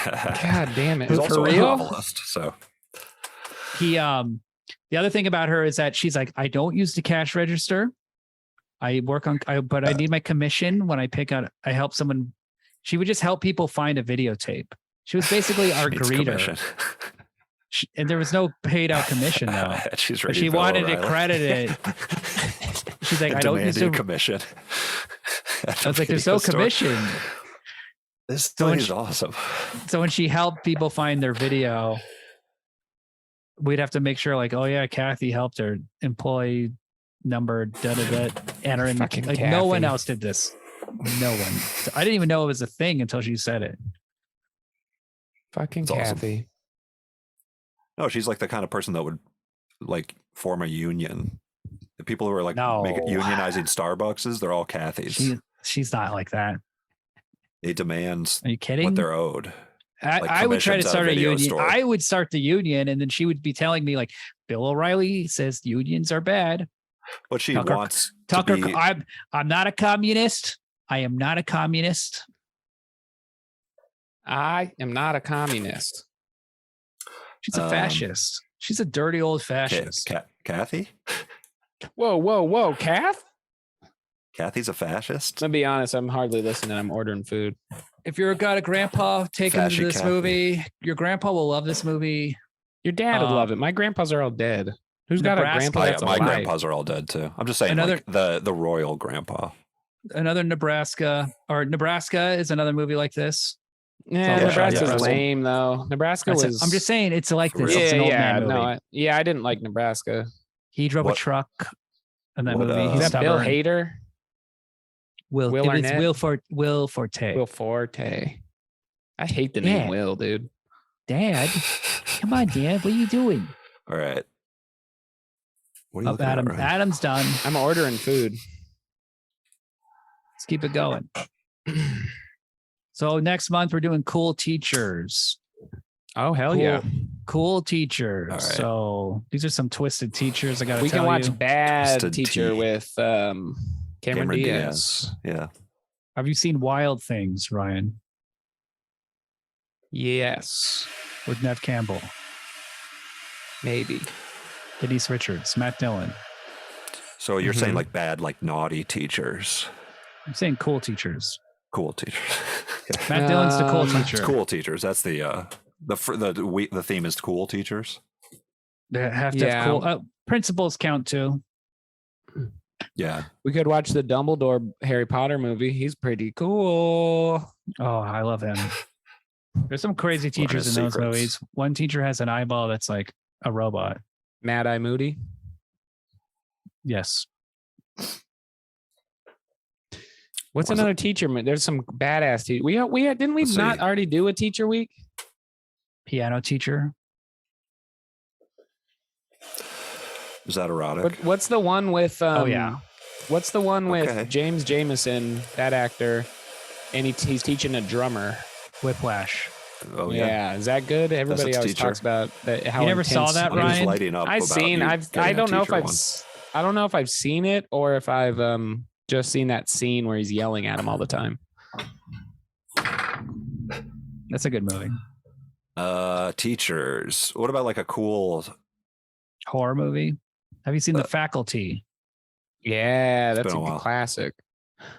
God damn it. He's also a novelist, so. The other thing about her is that she's like, I don't use the cash register. But I need my commission when I help someone. She would just help people find a videotape. She was basically our greeter. And there was no paid out commission though. She wanted to credit it. She's like, I don't use a commission. I was like, there's no commission. This story is awesome. So when she helped people find their video, we'd have to make sure like, oh yeah, Kathy helped her employee number, enter in. Like no one else did this. No one. I didn't even know it was a thing until she said it. Fucking Kathy. Awesome. No, she's like the kind of person that would like form a union. The people who are like unionizing Starbucks, they're all Kathy's. She's not like that. They demand Are you kidding? what they're owed. I would try to start a union. Store. I would start the union, and then she would be telling me like, Bill O'Reilly says unions are bad. But she wants Tucker. To be... I'm not a communist. I am not a communist. I am not a communist. She's a fascist. She's a dirty old fascist. Kathy? Whoa, Kath? Kathy's a fascist? To be honest, I'm hardly listening. I'm ordering food. If you're got a grandpa, take him to Fashy this Kathy. movie. Your grandpa will love this movie. Your dad would love it. My grandpas are all dead. Who's got a Nebraska- grandpa that's my alive? grandpas are all dead too. I'm just saying, Another- like the royal grandpa. Another Nebraska is another movie like this. Yeah, Yeah, Nebraska's yeah. lame though. Nebraska was. I'm just saying it's like this. Yeah, It's an old yeah, man movie. no, I didn't like Nebraska. He drove a What- truck in that what, movie. Is He's Is that Bill stubborn. Hader? Will Will it's Arnett? Will Forte. Will Forte. I hate the name Yeah. Will, dude. Dad, come on, Dad. What are you doing? All right. What are you Up looking at, Adam. Ryan? Adam's done. I'm ordering food. Let's keep it going. So next month we're doing cool teachers. Oh hell Cool. yeah! Cool teachers. All right. So these are some twisted teachers. I got to We tell can watch you. Bad Twisted Teacher Tea. with Cameron Diaz. Yeah. Have you seen Wild Things, Ryan, Yes, with Nev Campbell, maybe. Denise Richards, Matt Dillon? So you're saying Mhm. like bad, like naughty teachers, I'm saying cool teachers. cool teachers. Matt Dillon's the cool Um, teacher. It's cool teachers. That's the theme is cool teachers. They have to Yeah. have cool. Principals count too. Yeah. We could watch the Dumbledore Harry Potter movie. He's pretty cool. Oh, I love him. There's some crazy Learn teachers his in those secrets. movies. One teacher has an eyeball that's like a robot. Mad Eye Moody. Yes. What's Was another teacher? There's some badass teacher. We didn't we Let's not see. already do a teacher week? Piano teacher. Is that erotic? What's the one with? Oh, yeah. What's the one with Okay. James Jameson, that actor, and he's teaching a drummer? Whiplash. Oh yeah. Yeah, is that good? Everybody a always teacher. talks about that. How You never saw intense that, I'm just Ryan? lighting up. I've about seen. you I getting a don't know if teacher I've. one. I don't know if I've seen it or if I've just seen that scene where he's yelling at him all the time. That's a good movie. Teachers. What about like a cool? Horror movie. Have you seen The Faculty? Yeah, that's been a a while. classic.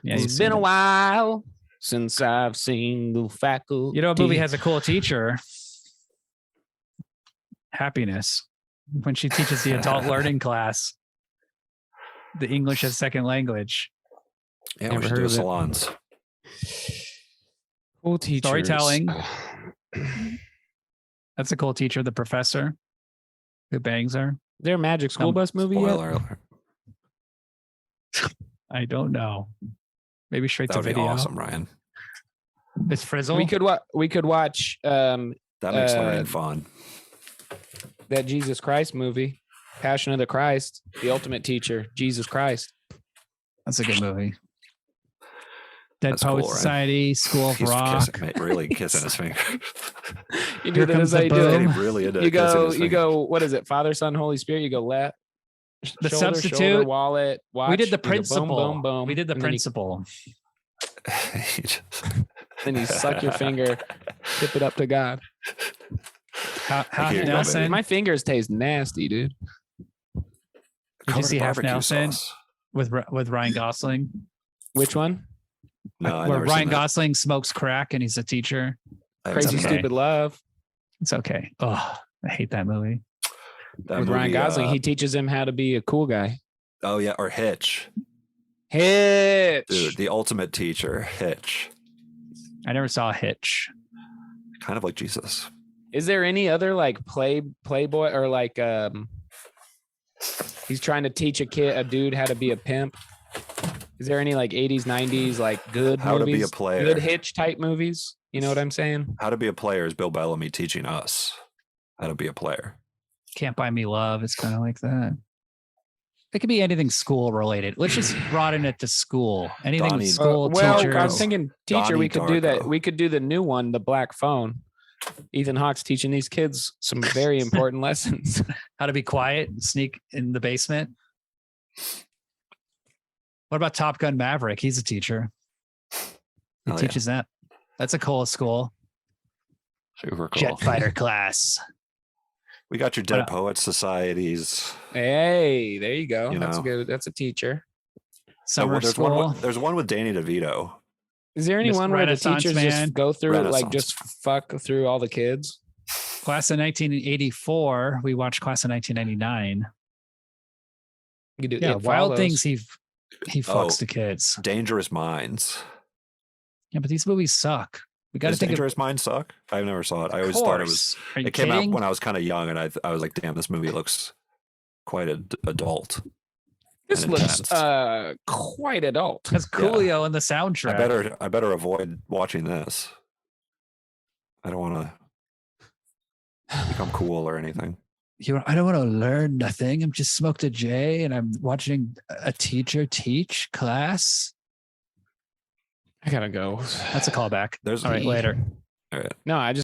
Yeah, you've It's seen been a it. while since I've seen the faculty. You know, a movie has a cool teacher. Happiness. When she teaches the adult learning class, the English as second language. Yeah, Never we should heard do a of it. salons. cool teachers. Storytelling. That's a cool teacher. The professor who bangs her. Is there a Magic School Bus movie yet? Spoiler alert. I don't know. Maybe straight That to would be video. awesome, Ryan. It's Frizzle. We could watch That makes learning Uh, fun. that Jesus Christ movie, Passion of the Christ, the ultimate teacher, Jesus Christ. That's a good movie. Dead That's Poet cool, right? Society, School of He's Rock. really kissing his finger. You Here do that comes as the I do boom. it. He really into You kissing go, his you finger. go. What is it? Father, Son, Holy Spirit. You go left. The shoulder, substitute. shoulder, wallet. Watch. We did the You go boom, principal. boom, boom. We did the and then you- principal. He just- Then you suck your finger, tip it up to God. Half Here you go, Nelson. baby. My fingers taste nasty, dude. Did you Covered see in Half barbecue Nelson sauce. with Ryan Gosling? Which one? No, I Where never Ryan seen that. Gosling smokes crack and he's a teacher. I haven't Crazy seen okay. Stupid Love It's okay. Oh, I hate that movie. that with movie, Ryan Gosling. He teaches him how to be a cool guy. Oh yeah, or Hitch, Hitch. dude, the ultimate teacher, Hitch, I never saw Hitch. kind of like Jesus. Is there any other like playboy or like he's trying to teach a dude how to be a pimp? Is there any like 80s, 90s like good How to movies? be a player. Good Hitch type movies? You know what I'm saying? How to be a player is Bill Bellamy teaching us how to be a player. Can't Buy Me Love. It's kind of like that. It could be anything school related. Let's just broaden it to school. Anything Donnie- with school well, teachers. I was thinking teacher. Donnie We could do that. Darko. We could do the new one, the Black Phone. Ethan Hawke's teaching these kids some very important lessons. How to be quiet and sneak in the basement. What about Top Gun Maverick? He's a teacher. He Oh, yeah. teaches that. That's a cool school. Super cool. Jet fighter class. We got your What Dead else? Poets Societies. Hey, there you go. You That's know. good. That's a teacher. Summer there's school. one. There's one with Danny DeVito. Is there Miss anyone where the Renaissance teachers Man. just go through like Renaissance. just fuck through all the kids? Class of 1984. We watched Class of 1999. You do Yeah, It Wild Follows. Things. He fucks the kids. Dangerous Minds. Yeah, but these movies suck. We got to Does think of. Dangerous Minds suck? I never saw it. I always Of thought it was. course. Are you It came kidding? out when I was kind of young, and I was like, "Damn, this movie looks quite adult." This and looks intense. quite adult. That's Coolio in the soundtrack. I better avoid watching this. I don't want to become cool or anything. I don't want to learn nothing. I'm just smoked a J and I'm watching a teacher teach class. I gotta go. That's a callback. There's All right, later. all right. No, I just